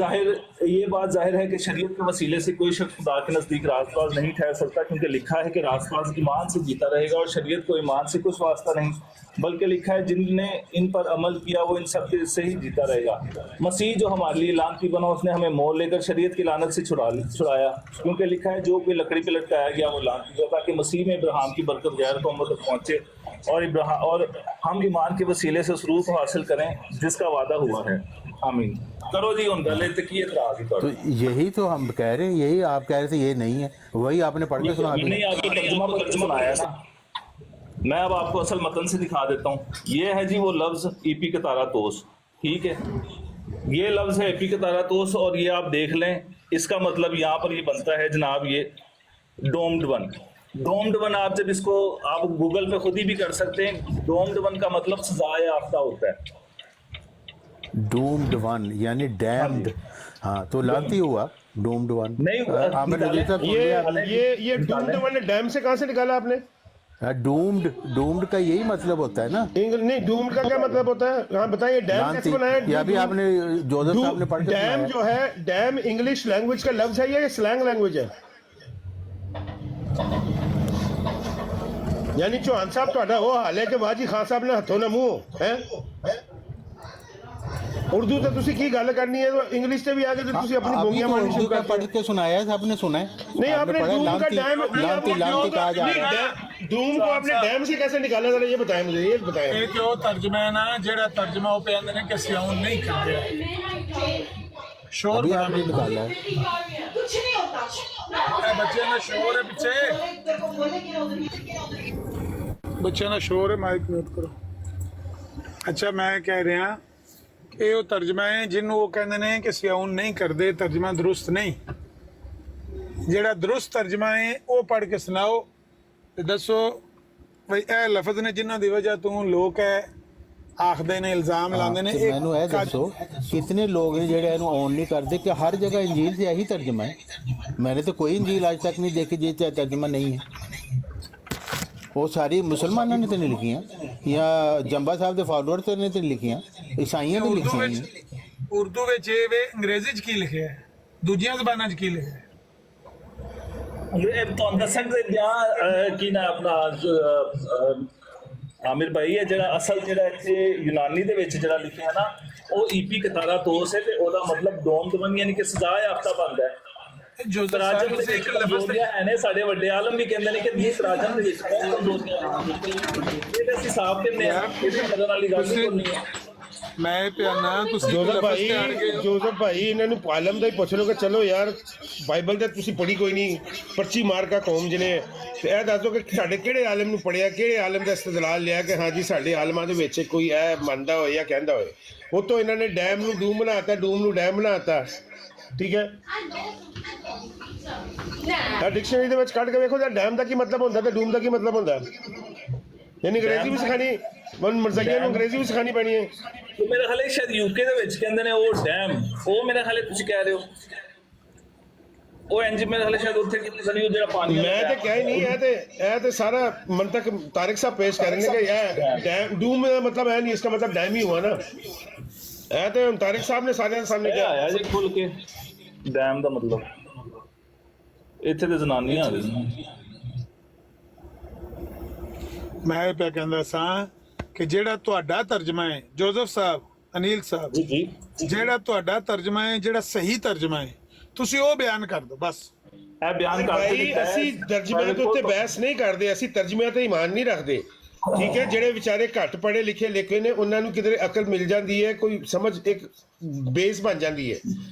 जाहिर है कि शरीयत के वसीले से कोई शख्स खुदा के नज़दीक रास्तबाज नहीं ठहर सकता, क्योंकि लिखा है कि रास्तबाज ईमान से जीता रहेगा और शरीयत को ईमान से कुछ वास्ता नहीं, बल्कि लिखा है जिनने इन पर अमल किया वो इन सब से ही जीता रहेगा। मसीह जो हमारे लिए लानती बना, उसने हमें मोल लेकर शरीयत की लानत से छुड़ाया, क्योंकि लिखा है जो कोई लकड़ी पे लटकाया गया वो लानती होगा, ताकि मसीह में इब्राहिम की बरकत गैर कौमों तक पहुँचे और हम ईमान के वसीले से उस रूह को हासिल करें जिसका वादा हुआ है। आमीन। करो जी उन गले तक ये तो यही तो हम कह रहे हैं, यही आप कह रहे थे ये नहीं है, वही आपने पढ़ के सुना दिया। नहीं, आपको तर्जुमा पर सुनाया ना। मैं अब आपको असल मतन से दिखा देता हूँ। ये है जी वो लफ्ज़ ईपी के तारा तोस, ठीक है, ये लफ्ज़ है ईपी के तारा तोस, और ये आप देख लें, इसका मतलब यहाँ पर ये बनता है जनाब ये डोम्ड वन। डोम्ड वन आप जब इसको आप गूगल पे खुद ही भी कर सकते हैं। डोम्ड वन का मतलब सजाए याफ्ता होता है। डूम्ड वन यानी डैम्ड, हाँ तो लानती हुआ डूम्ड वन। नहीं, ये डूम्ड वन डैम से कहाँ से निकाला आपने? डूम्ड का यही मतलब होता है ना। नहीं, डूम्ड का क्या मतलब होता है? हाँ बताइए, डैम कैसे बनाया? या भी आपने जोसेफ साहब ने पढ़ के डैम जो है, डैम इंग्लिश लैंग्वेज का लफ्ज है या ये स्लैंग लैंग्वेज है? यानी चौहान साहब ਤੁਹਾਡਾ ਉਹ ਹਾਲ ਹੈ ਕਿ ਵਾਜੀ ਖਾਨ ਸਾਹਿਬ ਨੇ ਹੱਥੋਂ ਨਾ ਮੂੰਹ ਹੈ उर्दू तो तुसी की गल करनी है, तो इंग्लिश से भी आगे तो तुसी अपनी बोगियां मारनी शुरू कर पढ़ के सुनाया है, आपने सुना है? नहीं, आपने डूम का डैम कहा जा रहा है। डूम को आपने डैम से कैसे निकाला, जरा ये बताएं मुझे, ये बताएं। ਇਹ ਤੇ ਉਹ ਤਰਜਮਾ ਹੈ ਨਾ ਜਿਹੜਾ ਤਰਜਮਾ ਉਹ ਕਹਿੰਦੇ ਨੇ ਕਿ ਸਿਆਉਣ ਨਹੀਂ ਕਰਦੇ। ਸ਼ੋਰ अभी आपने निकाला है। कुछ नहीं होता। ਇਹ ਬੱਚਿਆਂ ਦਾ ਸ਼ੋਰ ਹੈ ਪਿੱਛੇ, ਬੱਚਿਆਂ ਦਾ ਸ਼ੋਰ ਹੈ, ਮਾਈਕ ਮਿਊਟ ਕਰੋ। ਅੱਛਾ, ਮੈਂ ਕਹਿ ਰਿਹਾ ਇਹ ਉਹ ਤਰਜਮਾ ਹੈ ਜਿਹਨੂੰ ਉਹ ਕਹਿੰਦੇ ਨੇ ਕਿ ਸਿਆਉਣ ਨਹੀਂ ਕਰਦੇ, ਤਰਜਮਾ ਦਰੁਸਤ ਨਹੀਂ। ਜਿਹੜਾ ਦਰੁਸਤ ਤਰਜਮਾ ਹੈ ਉਹ ਪੜ੍ਹ ਕੇ ਸੁਣਾਓ ਤੇ ਦੱਸੋ ਬਈ ਇਹ ਲਫ਼ਜ਼ ਨੇ ਜਿਨ੍ਹਾਂ ਦੀ ਵਜ੍ਹਾ ਤੋਂ ਲੋਕ ਹੈ ਆਖਦੇ ਨੇ, ਇਲਜ਼ਾਮ ਲਾਉਂਦੇ ਨੇ। ਮੈਨੂੰ ਇਹ ਦੱਸੋ कितने लोग हैं ਜਿਹੜੇ ਇਹਨੂੰ ऑन नहीं करते कि हर जगह इंजील से यही तर्जमा है? मैंने तो कोई इंजील आज तक नहीं देखी जिसका तर्जमा नहीं है। वो सारी मुसलमानों ने तो नहीं लिखी या जंबा साहब के फॉलोअर तो ने तो लिखी, ईसाइयों ने लिखी हैं। ਉਰਦੂ ਵਿੱਚ ਇਹ ਵੇ ਅੰਗਰੇਜ਼ੀ 'ਚ ਕੀ ਲਿਖਿਆ ਹੈ, ਦੂਜੀਆਂ ਜ਼ਬਾਨਾਂ 'ਚ ਕੀ ਲਿਖਿਆ ਹੈ? ਤੁਹਾਨੂੰ ਦੱਸ ਸਕਦੇ ਜਾਂ ਕੀ ਨਾ ਆਪਣਾ ਆਮਿਰ ਭਾਈ ਹੈ ਜਿਹੜਾ ਅਸਲ ਜਿਹੜਾ ਇੱਥੇ ਯੂਨਾਨੀ ਦੇ ਵਿੱਚ ਜਿਹੜਾ ਲਿਖਿਆ ਹੈ ਨਾ, ਉਹ ਈਪੀ ਕਤਾਰਾ ਤੋਸ ਹੈ ਤੇ ਉਹਦਾ ਮਤਲਬ ਡੋਮ ਦਵਨ ਯਾਨੀ ਕਿ ਸਜ਼ਾ ਯਾਫਤਾ ਬਣਦਾ ਹੈ। ਜੋ ਤਰਾਜਮ ਦੇ ਵਿੱਚ ਕਮਜ਼ੋਰੀਆਂ ਹੈ ਨੇ, ਸਾਡੇ ਵੱਡੇ ਆਲਮ ਵੀ ਕਹਿੰਦੇ ਨੇ ਕਿ ਨਹੀਂ ਤਰਾਜਮ ਦੇ ਵਿੱਚ ਬਹੁਤ ਕਮਜ਼ੋਰੀਆਂ ਨੇ। ਇਹਦੇ ਅਸੀਂ ਸਾਫ਼ ਕਹਿੰਦੇ ਆ, ਇਹਦੀ ਮਦਦ ਵਾਲੀ ਗੱਲ ਨਹੀਂ ਹੈ। ਮੈਂ ਪਿਆਨਾ ਤੁਸੀਂ जोसेफ भाई ਇਹਨਾਂ ਨੂੰ ਆਲਮ ਦਾ ਹੀ ਪੁੱਛ ਲਓ ਕਿ ਚਲੋ ਯਾਰ ਬਾਈਬਲ ਤੇ ਤੁਸੀਂ ਪੜ੍ਹੀ ਕੋਈ ਨਹੀਂ, ਪਰਚੀ ਮਾਰ ਕਾ ਕੌਮ ਜਿਹਨੇ, ਤੇ ਇਹ ਦੱਸੋ ਕਿ ਸਾਡੇ ਕਿਹੜੇ ਆਲਮ ਨੂੰ ਪੜਿਆ, ਕਿਹੜੇ ਆਲਮ ਦਾ ਇਸਤਦਲਾਲ ਲਿਆ ਕਿ ਹਾਂਜੀ ਸਾਡੇ ਆਲਮਾਂ ਦੇ ਵਿੱਚ ਕੋਈ ਇਹ ਮੰਨਦਾ ਹੋਏ ਜਾਂ ਕਹਿੰਦਾ ਹੋਏ। ਉਹ ਤੋਂ ਇਹਨਾਂ ਨੇ ਡੈਮ ਨੂੰ ਡੂਮ ਬਣਾਤਾ, ਡੂਮ ਨੂੰ ਡੈਮ ਬਣਾਤਾ, ਠੀਕ ਹੈ। ਡਿਕਸ਼ਨਰੀ ਦੇ ਵਿੱਚ ਕੱਢ ਕੇ ਵੇਖੋ, ਡੈਮ ਦਾ ਕੀ ਮਤਲਬ ਹੁੰਦਾ ਤੇ ਡੂਮ ਦਾ ਕੀ ਮਤਲਬ ਹੁੰਦਾ। ਯਾਨੀ ਅੰਗਰੇਜ਼ੀ ਵੀ ਸਿਖਾਣੀ, ਮਰਜ਼ਈਆਂ ਨੂੰ ਅੰਗਰੇਜ਼ੀ ਵੀ ਸਿਖਾਣੀ ਪੈਣੀ ਹੈ। ਤੇ ਮੇਰੇ ਖਿਆਲ ਸ਼ਾਇਦ ਯੂਕੇ ਦੇ ਵਿੱਚ ਕਹਿੰਦੇ ਨੇ ਉਹ ਡੈਮ, ਉਹ ਮੇਰੇ ਖਿਆਲ ਤੁਸੀਂ ਕਹਿ ਰਹੇ ਹੋ ਉਹ ਇੰਜ, ਮੇਰੇ ਖਿਆਲ ਸ਼ਾਇਦ ਉੱਥੇ ਕਿਤੇ ਨਹੀਂ, ਉਹ ਜਿਹੜਾ ਪਾਣੀ ਮੈਂ ਤੇ ਕਹਿ ਹੀ ਨਹੀਂ, ਇਹ ਤੇ ਸਾਰਾ ਮੰਤਕ ਤਾਰਿਕ ਸਾਹਿਬ ਪੇਸ਼ ਕਰ ਰਹੇ ਨੇ ਕਿ ਇਹ ਡੈਮ ਡੂਮ ਦਾ ਮਤਲਬ ਹੈ ਨਹੀਂ, इसका मतलब डैम ही हुआ ना। ਇਹ ਤੇ ਤਾਰਿਕ ਸਾਹਿਬ ਨੇ ਸਾਰਿਆਂ ਦੇ ਸਾਹਮਣੇ ਕਿਹਾ ਆਇਆ ਜੀ ਖੁੱਲ ਕੇ। ਡੈਮ ਦਾ ਮਤਲਬ ਇੱਥੇ ਤੇ ਜ਼ਨਾਨੀਆਂ ਆ ਗਈਆਂ। ਮੈਂ ਇਹ ਪਿਆ ਕਹਿੰਦਾ ਸਾਂ ਕਿ ਜਿਹੜਾ ਤੁਹਾਡਾ ਤਰਜਮਾ ਹੈ ਜੋਜ਼ਫ ਸਾਹਿਬ, ਅਨੀਲ ਸਾਹਿਬ, ਜੀ ਜਿਹੜਾ ਤੁਹਾਡਾ ਤਰਜਮਾ ਹੈ, ਜਿਹੜਾ ਸਹੀ ਤਰਜਮਾ ਹੈ, ਤੁਸੀਂ ਉਹ ਬਿਆਨ ਕਰ ਦਿਓ ਬਸ। ਇਹ ਬਿਆਨ ਕਰਕੇ ਭਾਈ ਦਿੱਤਾ ਹੈ। ਅਸੀਂ ਤਰਜਮੇ ਦੇ ਉੱਤੇ ਬਹਿਸ ਨਹੀਂ ਕਰਦੇ, ਅਸੀਂ ਤਰਜਮਿਆਂ ਤੇ ਈਮਾਨ ਨਹੀਂ ਰੱਖਦੇ, ਠੀਕ ਹੈ। ਜਿਹੜੇ ਵਿਚਾਰੇ ਘੱਟ ਪੜ੍ਹੇ ਲਿਖੇ ਲਿਖੇ ਨੇ ਉਹਨਾਂ ਨੂੰ ਕਿਧਰੇ ਅਕਲ ਮਿਲ ਜਾਂਦੀ ਹੈ, ਕੋਈ ਸਮਝ ਇੱਕ ਬੇਸ ਬਣ ਜਾਂਦੀ ਹੈ,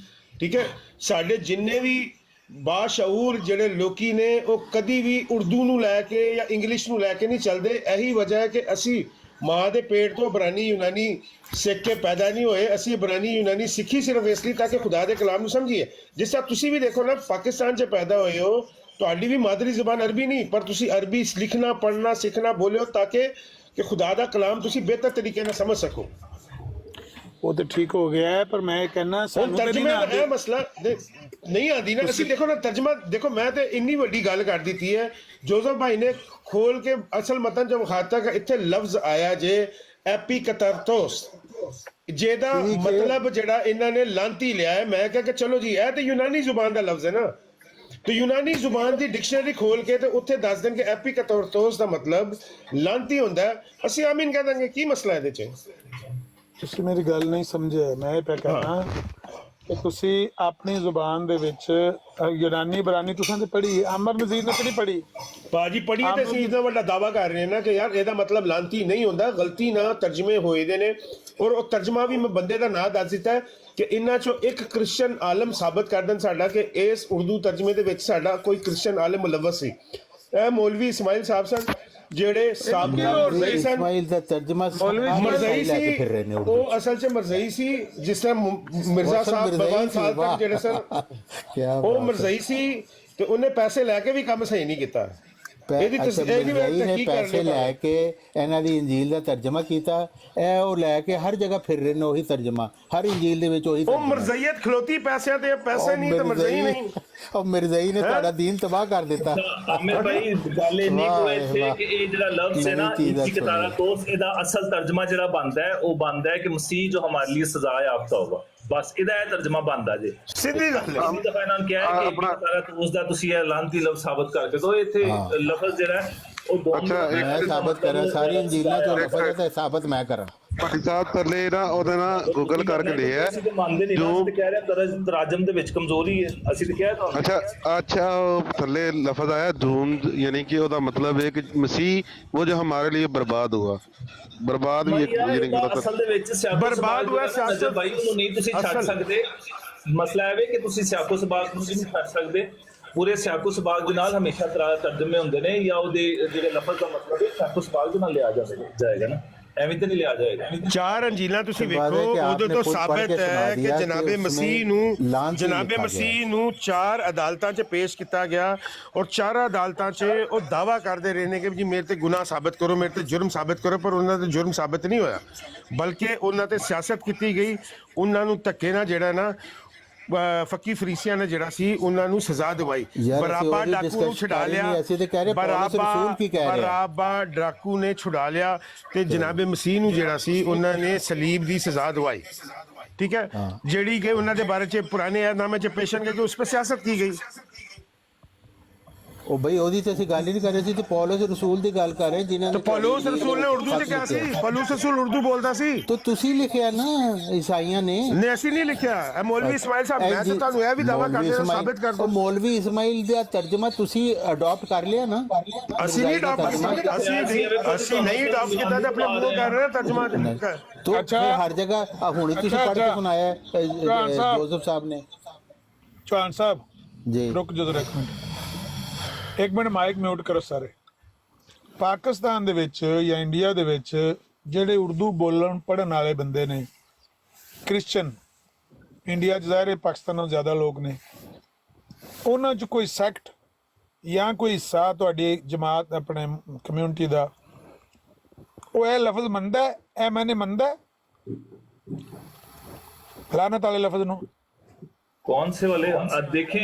ਠੀਕ ਹੈ। ਸਾਡੇ ਜਿੰਨੇ ਵੀ ਬਾਸ਼ਊਰ ਜਿਹੜੇ ਲੋਕੀ ਨੇ ਉਹ ਕਦੀ ਵੀ ਉਰਦੂ ਨੂੰ ਲੈ ਕੇ ਜਾਂ ਇੰਗਲਿਸ਼ ਨੂੰ ਲੈ ਕੇ ਨਹੀਂ ਚੱਲਦੇ। ਇਹੀ ਵਜ੍ਹਾ ਹੈ ਕਿ ਅਸੀਂ ਮਾਂ ਦੇ ਪੇਟ ਤੋਂ ਇਬਰਾਨੀ ਯੂਨਾਨੀ ਸਿੱਖ ਕੇ ਪੈਦਾ ਨਹੀਂ ਹੋਏ। ਅਸੀਂ ਇਬਰਾਨੀ ਯੂਨਾਨੀ ਸਿੱਖੀ ਸਿਰਫ ਇਸ ਲਈ ਤਾਂ ਕਿ ਖੁਦਾ ਦੇ ਕਲਾਮ ਨੂੰ ਸਮਝੀਏ। ਜਿਸ ਤਰ੍ਹਾਂ ਤੁਸੀਂ ਵੀ ਦੇਖੋ ਨਾ, ਪਾਕਿਸਤਾਨ 'ਚ ਪੈਦਾ ਹੋਏ ਹੋ, ਤੁਹਾਡੀ ਵੀ ਮਾਦਰੀ ਜ਼ਬਾਨ ਅਰਬੀ ਨਹੀਂ, ਪਰ ਤੁਸੀਂ ਅਰਬੀ ਲਿਖਣਾ ਪੜ੍ਹਨਾ ਸਿੱਖਣਾ ਬੋਲਿਓ ਤਾਂ ਕਿ ਖੁਦਾ ਦਾ ਕਲਾਮ ਤੁਸੀਂ ਬਿਹਤਰ ਤਰੀਕੇ ਨਾਲ ਸਮਝ ਸਕੋ। ਉਹ ਤੇ ਠੀਕ ਹੋ ਗਿਆ ਹੈ, ਪਰ ਮੈਂ ਕਹਿੰਦਾ ਹੁਣ ਸਾਨੂੰ ਕਦੀ ਤਰਜਮੇ ਨਾ ਦਾ ਇਹ ਮਸਲਾ ਨਹੀਂ ਆਉਂਦੀ ਨਾ। ਅਸੀਂ ਦੇਖੋ ਨਾ ਤਰਜਮਾ ਦੇਖੋ, ਮੈਂ ਤੇ ਇੰਨੀ ਵੱਡੀ ਗੱਲ ਕਰ ਦਿੱਤੀ ਹੈ, ਜੋਜ਼ਫ ਭਾਈ ਨੇ ਖੋਲ ਕੇ ਅਸਲ ਮਤਨ ਜੋ ਵਿਖਾਤਾ ਕਿ ਇੱਥੇ ਲਫ਼ਜ਼ ਆਇਆ ਜੇ ਐਪੀਕਤਰਤੋਸ, ਜਿਹਦਾ ਮਤਲਬ ਜਿਹੜਾ ਇਹਨਾਂ ਨੇ ਲਾਂਤੀ ਲਿਆ ਹੈ। ਮੈਂ ਕਿਹਾ ਕਿ ਚਲੋ ਜੀ ਇਹ ਤੇ ਯੂਨਾਨੀ ਜ਼ੁਬਾਨ ਦਾ ਲਫ਼ਜ਼ ਹੈ ਨਾ, ਤੇ ਯੂਨਾਨੀ ਜ਼ੁਬਾਨ ਦੀ ਡਿਕਸ਼ਨਰੀ ਖੋਲ ਕੇ ਤੇ ਉੱਥੇ ਦੱਸ ਦੇਣ ਕਿ ਐਪੀਕਤਰਤੋਸ ਦਾ ਮਤਲਬ ਲਾਂਤੀ ਹੁੰਦਾ ਹੈ, ਅਸੀਂ ਆਮੀਨ ਕਹਿ ਦਾਂਗੇ। ਕੀ ਮਸਲਾ ਇਹਦੇ 'ਚ? ਤੁਸੀਂ ਮੇਰੀ ਗੱਲ ਨਹੀਂ ਸਮਝੇ। ਮੈਂ ਇਹ ਪਿਆ ਕਹਿਣਾ ਕਿ ਤੁਸੀਂ ਆਪਣੀ ਜ਼ੁਬਾਨ ਦੇ ਵਿੱਚ ਯੂਨਾਨੀ ਬਰਾਨੀ ਤੁਸੀਂ ਤੇ ਪੜ੍ਹੀ, ਅਮਰ ਨਜ਼ੀਰ ਨੇ ਕਿਹੜੀ ਪੜ੍ਹੀ? ਬਾਜੀ ਪੜ੍ਹੀ ਤੇ ਅਸੀਂ ਇतना ਵੱਡਾ ਦਾਵਾ ਕਰ ਰਹੇ ਨਾ ਕਿ ਯਾਰ ਇਹਦਾ ਮਤਲਬ ਲਾਂਤੀ ਨਹੀਂ ਹੁੰਦਾ, ਗਲਤੀ ਨਾਲ ਤਰਜਮੇ ਹੋਏ ਦੇ ਨੇ। ਔਰ ਉਹ ਤਰਜਮਾ ਵੀ ਮੈਂ ਬੰਦੇ ਦਾ ਨਾਂ ਦੱਸ ਦਿੱਤਾ ਹੈ ਕਿ ਇਹਨਾਂ ਚੋਂ ਇੱਕ ਕ੍ਰਿਸਚਨ ਆਲਮ ਸਾਬਤ ਕਰ ਦੇਣ ਸਾਡਾ ਕਿ ਇਸ ਉਰਦੂ ਤਰਜਮੇ ਦੇ ਵਿੱਚ ਸਾਡਾ ਕੋਈ ਕ੍ਰਿਸਚਨ ਆਲਮ ਮੁਲਵਸ ਸੀ। ਇਹ ਮੌਲਵੀ ਇਸਮਾਈਲ ਸਾਹਿਬ ਸਨ, ਜਿਹੜੇ ਸਾਬਕਾ ਮਰਜ਼ਈ ਸਨ। ਇਸਮਾਈਲ ਦਾ ਤਰਜਮਾ ਮਰਜ਼ਈ ਲੈ ਕੇ ਫਿਰ ਰਹੇ ਸੀ, ਨੇ ਉਹ ਅਸਲ 'ਚ ਮਰਜ਼ਈ ਸੀ। ਜਿਸ ਤਰ੍ਹਾਂ ਮਿਰਜ਼ਾ ਸਾਹਿਬ ਭਗਵਾਨ ਸਾਹਿਬ ਤੱਕ ਜਿਹੜੇ ਸਨ, ਉਹ ਮਰਜ਼ਈ ਸੀ ਤੇ ਉਹਨੇ ਪੈਸੇ ਲੈ ਕੇ ਵੀ ਕੰਮ ਸਹੀ ਨਹੀਂ ਕੀਤਾ। ਇਹਦੀ ਤਸਦੀਕ ਵੀ ਨੇ ਪੈਸੇ ਲੈ ਕੇ ਇਹਨਾਂ ਦੀ ਇੰਜੀਲ ਦਾ ਤਰਜਮਾ ਕੀਤਾ। ਇਹ ਉਹ ਲੈ ਕੇ ਹਰ ਜਗ੍ਹਾ ਫਿਰ ਰਹੇ ਨੇ ਉਹੀ ਤਰਜਮਾ, ਹਰ ਇੰਜੀਲ ਦੇ ਵਿੱਚ ਉਹੀ। ਉਹ ਮਰਜ਼ਈਅਤ ਖਲੋਤੀ ਪੈਸਿਆਂ ਤੇ, ਪੈਸੇ ਨਹੀਂ ਤੇ ਮਰਜ਼ਈ ਨਹੀਂ। ਉਹ ਮਿਰਜ਼ਈ ਨੇ ਤੁਹਾਡਾ ਦੀਨ ਤਬਾਹ ਕਰ ਦਿੱਤਾ। ਆਮਿਰ ਭਾਈ ਗੱਲ ਇਹ ਨਹੀਂ ਕੋਈ ਇੱਥੇ ਕਿ ਇਹ ਜਿਹੜਾ ਲਫ਼ਜ਼ ਹੈ ਨਾ ਇਤਿਕਤਾਰਤੋਸ, ਇਹਦਾ ਅਸਲ ਤਰਜਮਾ ਜਿਹੜਾ ਬਣਦਾ ਹੈ ਉਹ ਬਣਦਾ ਹੈ ਕਿ ਮਸੀਹ ਜੋ ਹਮਾਰੇ ਲਈ ਸਜ਼ਾ ਯਾਫਤਾ ਹੋਗਾ। ਬਸ ਇਹਦਾ ਇਹ ਤਰਜਮਾ ਬਣਦਾ ਜੇ। ਸਿੱਧੀ ਗੱਲ ਹੈ। ਇਸੇ ਦਫਾ ਇਹਨਾਂ ਨੇ ਕਿਹਾ ਹੈ ਕਿ ਇਤਿਕਤਾਰਤੋਸ ਦਾ ਤੁਸੀਂ ਇਹ ਲਾਂਤੀ ਲਫ਼ਜ਼ ਸਾਬਤ ਕਰਕੇ ਦੋ। ਇੱਥੇ ਲਫ਼ਜ਼ ਜਿਹੜਾ ਉਹ ਦੋ ਮੈਂ ਸਾਬਤ ਕਰਾਂ, ਸਾਰੀ ਇੰਜੀਲਾਂ ਚੋਂ ਲਫ਼ਜ਼ ਹੈ ਤੇ ਸਾਬਤ ਮੈਂ ਕਰਾਂ। ਭਾਈ ਸਾਹਿਬ ਥੱਲੇ ਨਾ ਉਹਦੇ ਨਾਲ ਗੂਗਲ ਕਰਕੇ ਦੇ ਹੈ ਅਸੀਂ ਤੇ ਮੰਨਦੇ ਨਹੀਂ, ਅਸੀਂ ਤੇ ਕਹਿ ਰਹੇ ਤਰਾਜਮ ਦੇ ਵਿੱਚ ਕਮਜ਼ੋਰੀ ਹੈ। ਅਸੀਂ ਤੇ ਕਿਹਾ ਤੁਹਾਨੂੰ अच्छा वो थल्ले लफ्ज आया धूम, यानी कि ਉਹਦਾ ਮਤਲਬ ਹੈ ਕਿ ਮਸੀਹ वो जो हमारे लिए बर्बाद हुआ, बर्बाद भी एक यानी कि ਅਸਲ ਦੇ ਵਿੱਚ ਬਰਬਾਦ ਹੋਇਆ ਸਿਆਸਤ ਭਾਈ ਨੂੰ ਨਹੀਂ ਤੁਸੀਂ ਛੱਡ ਸਕਦੇ। ਮਸਲਾ ਇਹ ਹੈ ਕਿ ਤੁਸੀਂ ਸਿਆਕੋ ਸਬਾਕ ਨੂੰ ਨਹੀਂ ਛੱਡ ਸਕਦੇ। ਪੂਰੇ ਸਿਆਕੋ ਸਬਾਕ ਦੇ ਨਾਲ ਹਮੇਸ਼ਾ ਤਰਜਮੇ ਹੁੰਦੇ ਨੇ, ਜਾਂ ਉਹਦੇ ਜਿਹੜੇ ਲਫ਼ਜ਼ ਦਾ ਮਤਲਬ ਹੈ ਸਿਆਕੋ ਸਬਾਕ ਦੇ ਨਾਲ ਲਿਆ ਜਾਏਗਾ ਨਾ, ਐਵੇਂ ਤਾਂ ਨਹੀਂ ਲਿਆ ਜਾਏਗਾ। ਚਾਰ ਅੰਜੀਲਾਂ ਤੁਸੀਂ ਵੇਖੋ, ਉਦੋਂ ਤੋਂ ਸਾਬਤ ਹੈ ਕਿ ਜਨਾਬੇ ਮਸੀਹ ਨੂੰ ਚਾਰ ਅਦਾਲਤਾਂ 'ਚ ਪੇਸ਼ ਕੀਤਾ ਗਿਆ ਔਰ ਚਾਰਾਂ ਅਦਾਲਤਾਂ 'ਚ ਉਹ ਦਾਵਾ ਕਰਦੇ ਰਹੇ ਨੇ ਕਿ ਜੀ ਮੇਰੇ ਤੇ ਗੁਨਾਹ ਸਾਬਤ ਕਰੋ, ਮੇਰੇ ਤੇ ਜੁਰਮ ਸਾਬਤ ਕਰੋ, ਪਰ ਉਹਨਾਂ ਤੇ ਜੁਰਮ ਸਾਬਤ ਨਹੀਂ ਹੋਇਆ, ਬਲਕਿ ਉਹਨਾਂ ਤੇ ਸਿਆਸਤ ਕੀਤੀ ਗਈ। ਉਹਨਾਂ ਨੂੰ ਧੱਕੇ ਨਾਲ ਜਿਹੜਾ ਨਾ ਫੱਕੀ ਫਰੀਸੀਆਂ ਨੇ ਜਿਹੜਾ ਸੀ ਉਹਨਾਂ ਨੂੰ ਸਜ਼ਾ ਦਿਵਾਈ। ਬਰਾਬਾ ਡਾਕੂ ਨੂੰ ਛੁਡਾ ਲਿਆ, ਬਰਾਬਾ ਡਾਕੂ ਨੇ ਛੁਡਾ ਲਿਆ ਤੇ ਜਨਾਬੇ ਮਸੀਹ ਨੂੰ ਜਿਹੜਾ ਸੀ ਉਹਨਾਂ ਨੇ ਸਲੀਬ ਦੀ ਸਜ਼ਾ ਦਵਾਈ, ਠੀਕ ਹੈ, ਜਿਹੜੀ ਕਿ ਉਹਨਾਂ ਦੇ ਬਾਰੇ 'ਚ ਪੁਰਾਣੇ ਅਹਿਦਨਾਮੇ 'ਚ ਪੇਸ਼ਨ ਕਰਕੇ ਉਸ 'ਤੇ ਸਿਆਸਤ की गई। ਉਹ ਬਈ ਉਹਦੀ ਤੇ ਅਸੀਂ ਗੱਲ ਹੀ ਨਹੀਂ ਕਰ ਰਹੇ ਸੀ, ਤੇ ਪੌਲਸ ਰਸੂਲ ਦੀ ਗੱਲ ਕਰ ਰਹੇ ਜਿਨ੍ਹਾਂ ਨੇ। ਪੌਲਸ ਰਸੂਲ ਨੇ ਉਰਦੂ 'ਚ ਕਿਹਾ ਸੀ, ਪੌਲਸ ਰਸੂਲ ਉਰਦੂ ਬੋਲਦਾ ਸੀ। तो ਤੁਸੀਂ ਲਿਖਿਆ ਨਾ ਈਸਾਈਆਂ ਨੇ ਅਸੀਂ ਨਹੀਂ ਲਿਖਿਆ। ਇਹ ਮੌਲਵੀ ਇਸਮਾਈਲ ਸਾਹਿਬ, ਮੈਂ ਤਾਂ ਤੁਹਾਨੂੰ ਇਹ ਵੀ ਦਾਵਾ ਕਰਦੇ ਹਾਂ ਸਾਬਤ ਕਰ ਦੋ। ਮੌਲਵੀ ਇਸਮਾਈਲ ਦਾ ਤਰਜਮਾ ਤੁਸੀਂ ਅਡਾਪਟ ਕਰ ਲਿਆ ਨਾ। ਅਸੀਂ ਨਹੀਂ ਅਡਾਪਟ ਕੀਤਾ, ਅਸੀਂ ਨਹੀਂ ਅਡਾਪਟ ਕੀਤਾ ਤੇ ਆਪਣੇ ਮੂੰਹੋਂ ਕਰ ਰਹੇ ਤਰਜਮਾ। तो हर जगह हुणी ਤੁਸੀਂ ਪੜ੍ਹ ਕੇ ਸੁਣਾਇਆ ਜੋਜ਼ਫ ਸਾਹਿਬ ਨੇ। ਚੌਹਾਨ ਸਾਹਿਬ ਜੀ ਰੁਕ ਜਾਓ ਇੱਕ ਮਿੰਟ, ਇੱਕ ਮਿੰਟ ਮਾਈਕ ਮਿਊਟ ਕਰੋ ਸਾਰੇ। ਪਾਕਿਸਤਾਨ ਦੇ ਵਿੱਚ ਜਾਂ ਇੰਡੀਆ ਦੇ ਵਿੱਚ ਜਿਹੜੇ ਉਰਦੂ ਬੋਲਣ ਪੜ੍ਹਨ ਵਾਲੇ ਬੰਦੇ ਨੇ, ਕ੍ਰਿਸਚਨ, ਇੰਡੀਆ 'ਚ ਜ਼ਾਹਿਰ ਹੈ ਪਾਕਿਸਤਾਨ ਨਾਲੋਂ ਜ਼ਿਆਦਾ ਲੋਕ ਨੇ, ਉਹਨਾਂ 'ਚ ਕੋਈ ਸੈਕਟ ਜਾਂ ਕੋਈ ਹਿੱਸਾ ਤੁਹਾਡੀ ਜਮਾਤ ਆਪਣੇ ਕਮਿਊਨਿਟੀ ਦਾ ਉਹ ਇਹ ਲਫ਼ਜ਼ ਮੰਨਦਾ ਹੈ, ਇਹ ਮੈਨੇ ਮੰਨਦਾ ਹੈ ਲਾਨਤ वाले लफ्ज नो? कौन से वाले? देखें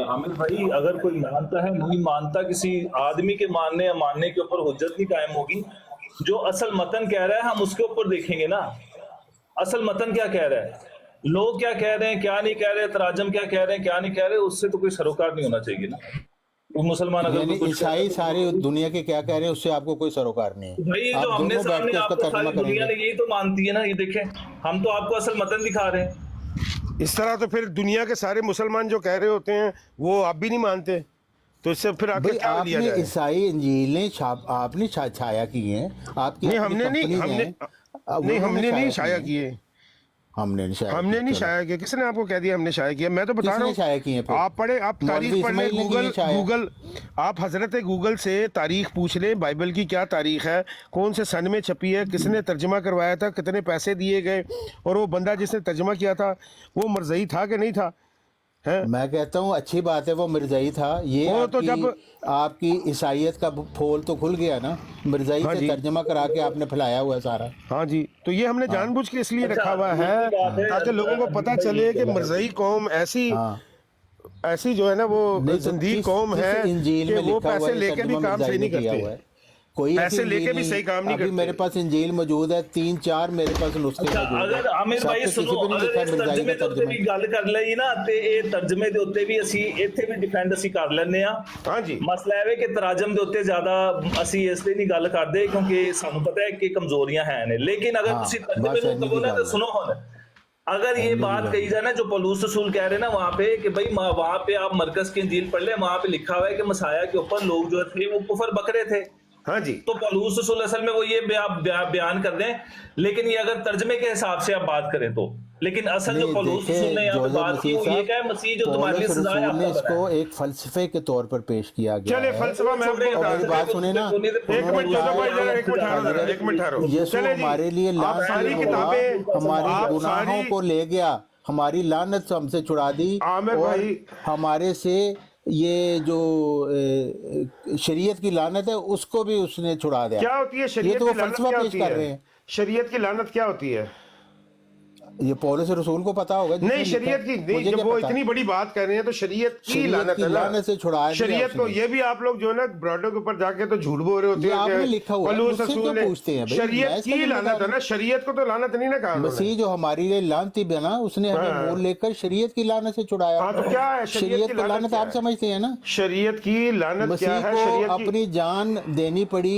आमिर भाई, अगर कोई मानता है नहीं मानता, किसी आदमी के मानने या मानने के ऊपर हुज्जत नहीं कायम होगी। जो असल मतन कह रहा है हम उसके ऊपर देखेंगे ना, असल मतन क्या कह रहा है। लोग क्या कह रहे हैं क्या नहीं कह रहे, तराजम क्या कह रहे हैं क्या नहीं कह रहे, उससे तो कोई सरोकार नहीं होना चाहिए ना। वो मुसलमान अगर यानी कोई कुछ ईसाई सारे दुनिया के क्या कह रहे हैं उससे आपको कोई सरोकार नहीं है। भाई आप जो हमने दोनों बैठ सामने के उसका आपको तर्जुमा सारी दुनिया ने करेंगे। यही तो मानती है ना, ये देखें हम तो आपको असल मतन दिखा रहे हैं। इस तरह तो फिर दुनिया के सारे मुसलमान जो कह रहे होते हैं वो आप भी नहीं मानते, तो इससे फिर आखिर भाई क्या लिया आपने जाए? ईसाई इंजीलें आपने छाया की हैं, आपकी नहीं, अपनी हमने नहीं, कंपनीज हमने हैं, नहीं, उन्होंने हमने नहीं छाया शाया की किए, हैं। हमने नहीं शाया किया। किसने आपको कह दिया हमने शाया किया? मैं तो बता रहा किसने शाया किए हूँ, फिर? आप पढ़े, आप मौलवी तारीख पढ़ लें, इस्माइल ने किए शाया। गूगल आप हजरत गूगल से तारीख पूछ लें, बाइबल की क्या तारीख है, कौन से सन में छपी है, किसने तर्जमा करवाया था, कितने पैसे दिए गए, और वो बंदा जिसने तर्जमा किया था वो मरज़ई था कि नहीं था, है? मैं कहता हूँ अच्छी बात है वो मिर्जाई था। ये वो तो आपकी ईसाइयत का फोल तो खुल गया ना, मिर्जाई हाँ से जी। तर्जमा करा के आपने फैलाया हुआ है सारा। हाँ जी, तो ये हमने जानबूझ के इसलिए रखा हुआ है ताकि लोगों को पता चले कि मरज़ई कौम हाँ ऐसी जो है ना वो नहीं तो ज़िंदीक कौम है इंजील कि में वो लिखा हुआ पैसे है लेके भी तर्जुमा काम मिर्जाई सही ने नहीं किया हुआ करते, है। कोई पैसे ऐसी लेके इंजील भी सही काम नहीं अभी करते। मेरे पास इंजील मौजूद है, 3-4 मेरे पास नुस्खे अच्छा, मौजूद अगर है। आमिर सब भाई पे सुनो, किसी पे नहीं अगर लिखा इस मिर्जाई तर्जमे का ਦੇ ਉੱਤੇ तर्जुमा। ਵੀ ਗੱਲ ਕਰ ਲਈ ਨਾ ਤੇ ਇਹ ਤर्जमे ਦੇ ਉੱਤੇ ਵੀ ਅਸੀਂ ਇੱਥੇ ਵੀ ਡਿਫੈਂਡ ਅਸੀਂ ਕਰ ਲੈਂਦੇ ਆ। हाँ जी, ਮਸਲਾ ਇਹ ਹੈ ਕਿ ਤਰਾਜਮ ਦੇ ਉੱਤੇ ਜ਼ਿਆਦਾ ਅਸੀਂ ਇਸ ਲਈ ਨਹੀਂ ਗੱਲ ਕਰਦੇ ਕਿਉਂਕਿ ਸਾਨੂੰ ਪਤਾ ਹੈ ਕਿ ਕਮਜ਼ੋਰੀਆਂ ਹੈ ਨੇ, ਲੇਕਿन अगर हाँ, ਤੁਸੀਂ तर्जमे बस ਨੂੰ इन्हीं कहो की ना तो गल है। सुनो ਹੁਣ अगर ये बात कही जाए ना जो पौलुस रसूल कह रहे हैं ना वहाँ पे कि भाई वहाँ पे आप मरकज की इंजील पढ़ ले, वहाँ पे लिखा हुआ है कि मसाया के ऊपर लोग जो थे वो कुफर बकरे थे, हाँ जी, तो पौलुस रसूल असल में वो ये बयान कर रहे हैं, लेकिन ये अगर तर्जमे के हिसाब से आप बात करें तो, लेकिन असल जो नहीं, पौलुस देखिए, रसूल ने यहाँ पे जोसेफ बात की मसीह वो ये साहब, क्या है, मसीह जो तुम्हारे लिए पौलुस सजा है रसूल ने आपका इसको बनाया है। एक फलसफे के तौर पर पेश किया गया चले है। फलसफा मैं आपको और बता मेरी दूं। बात सुने ना, एक मिनट जोधा भाई जरा, एक मिनट ठहरो जरा, एक मिनट ठहरो। यीशु चले जी, हमारे लिए आप सारी लानत हुआ, किताबें, हमारी आप गुनाहों सारी को ले गया, हमारी लानत से हमसे छुड़ा दी, आमिर और भाई, हमारे से ये जो शरीयत की लानत है उसको भी उसने छुड़ा दिया। क्या होती है ये शरीयत तो वो की लानत? फलसफा क्या पेश होती कर रहे है हैं। शरीयत की लानत? क्या होती है? ये पौलुस रसूल को पता होगा जिसने नहीं, लिखा। शरीयत की नहीं, मुझे जब क्या वो पता? इतनी बड़ी बात कर रहे हैं तो शरीयत की शरीयत लानत की है ना। लानत से छुड़ा दिया शरीयत को उसने। ये भी आप लोग जो है ना ब्रॉडर के ऊपर जाके तो झूठ बोल रहे होते ये हैं आपने कि लिखा हुआ है, पौलुस मुझसे रसूल क्यों ने- पूछते हैं भाई? मैं शरीयत इसका की लानत है ना, शरीयत को तो लानत नहीं ना कहा उन्होंने। मसीह जो हमारे लिए लानती बना उसने हमें हाँ। मोल लेकर शरीयत की लानत से छुड़ाया। हाँ, तो क्या है शरीयत की लानत क्या आप है? समझते हैं ना। शरीयत की लानत क्या मसीह है? को शरीयत की अपनी जान देनी पड़ी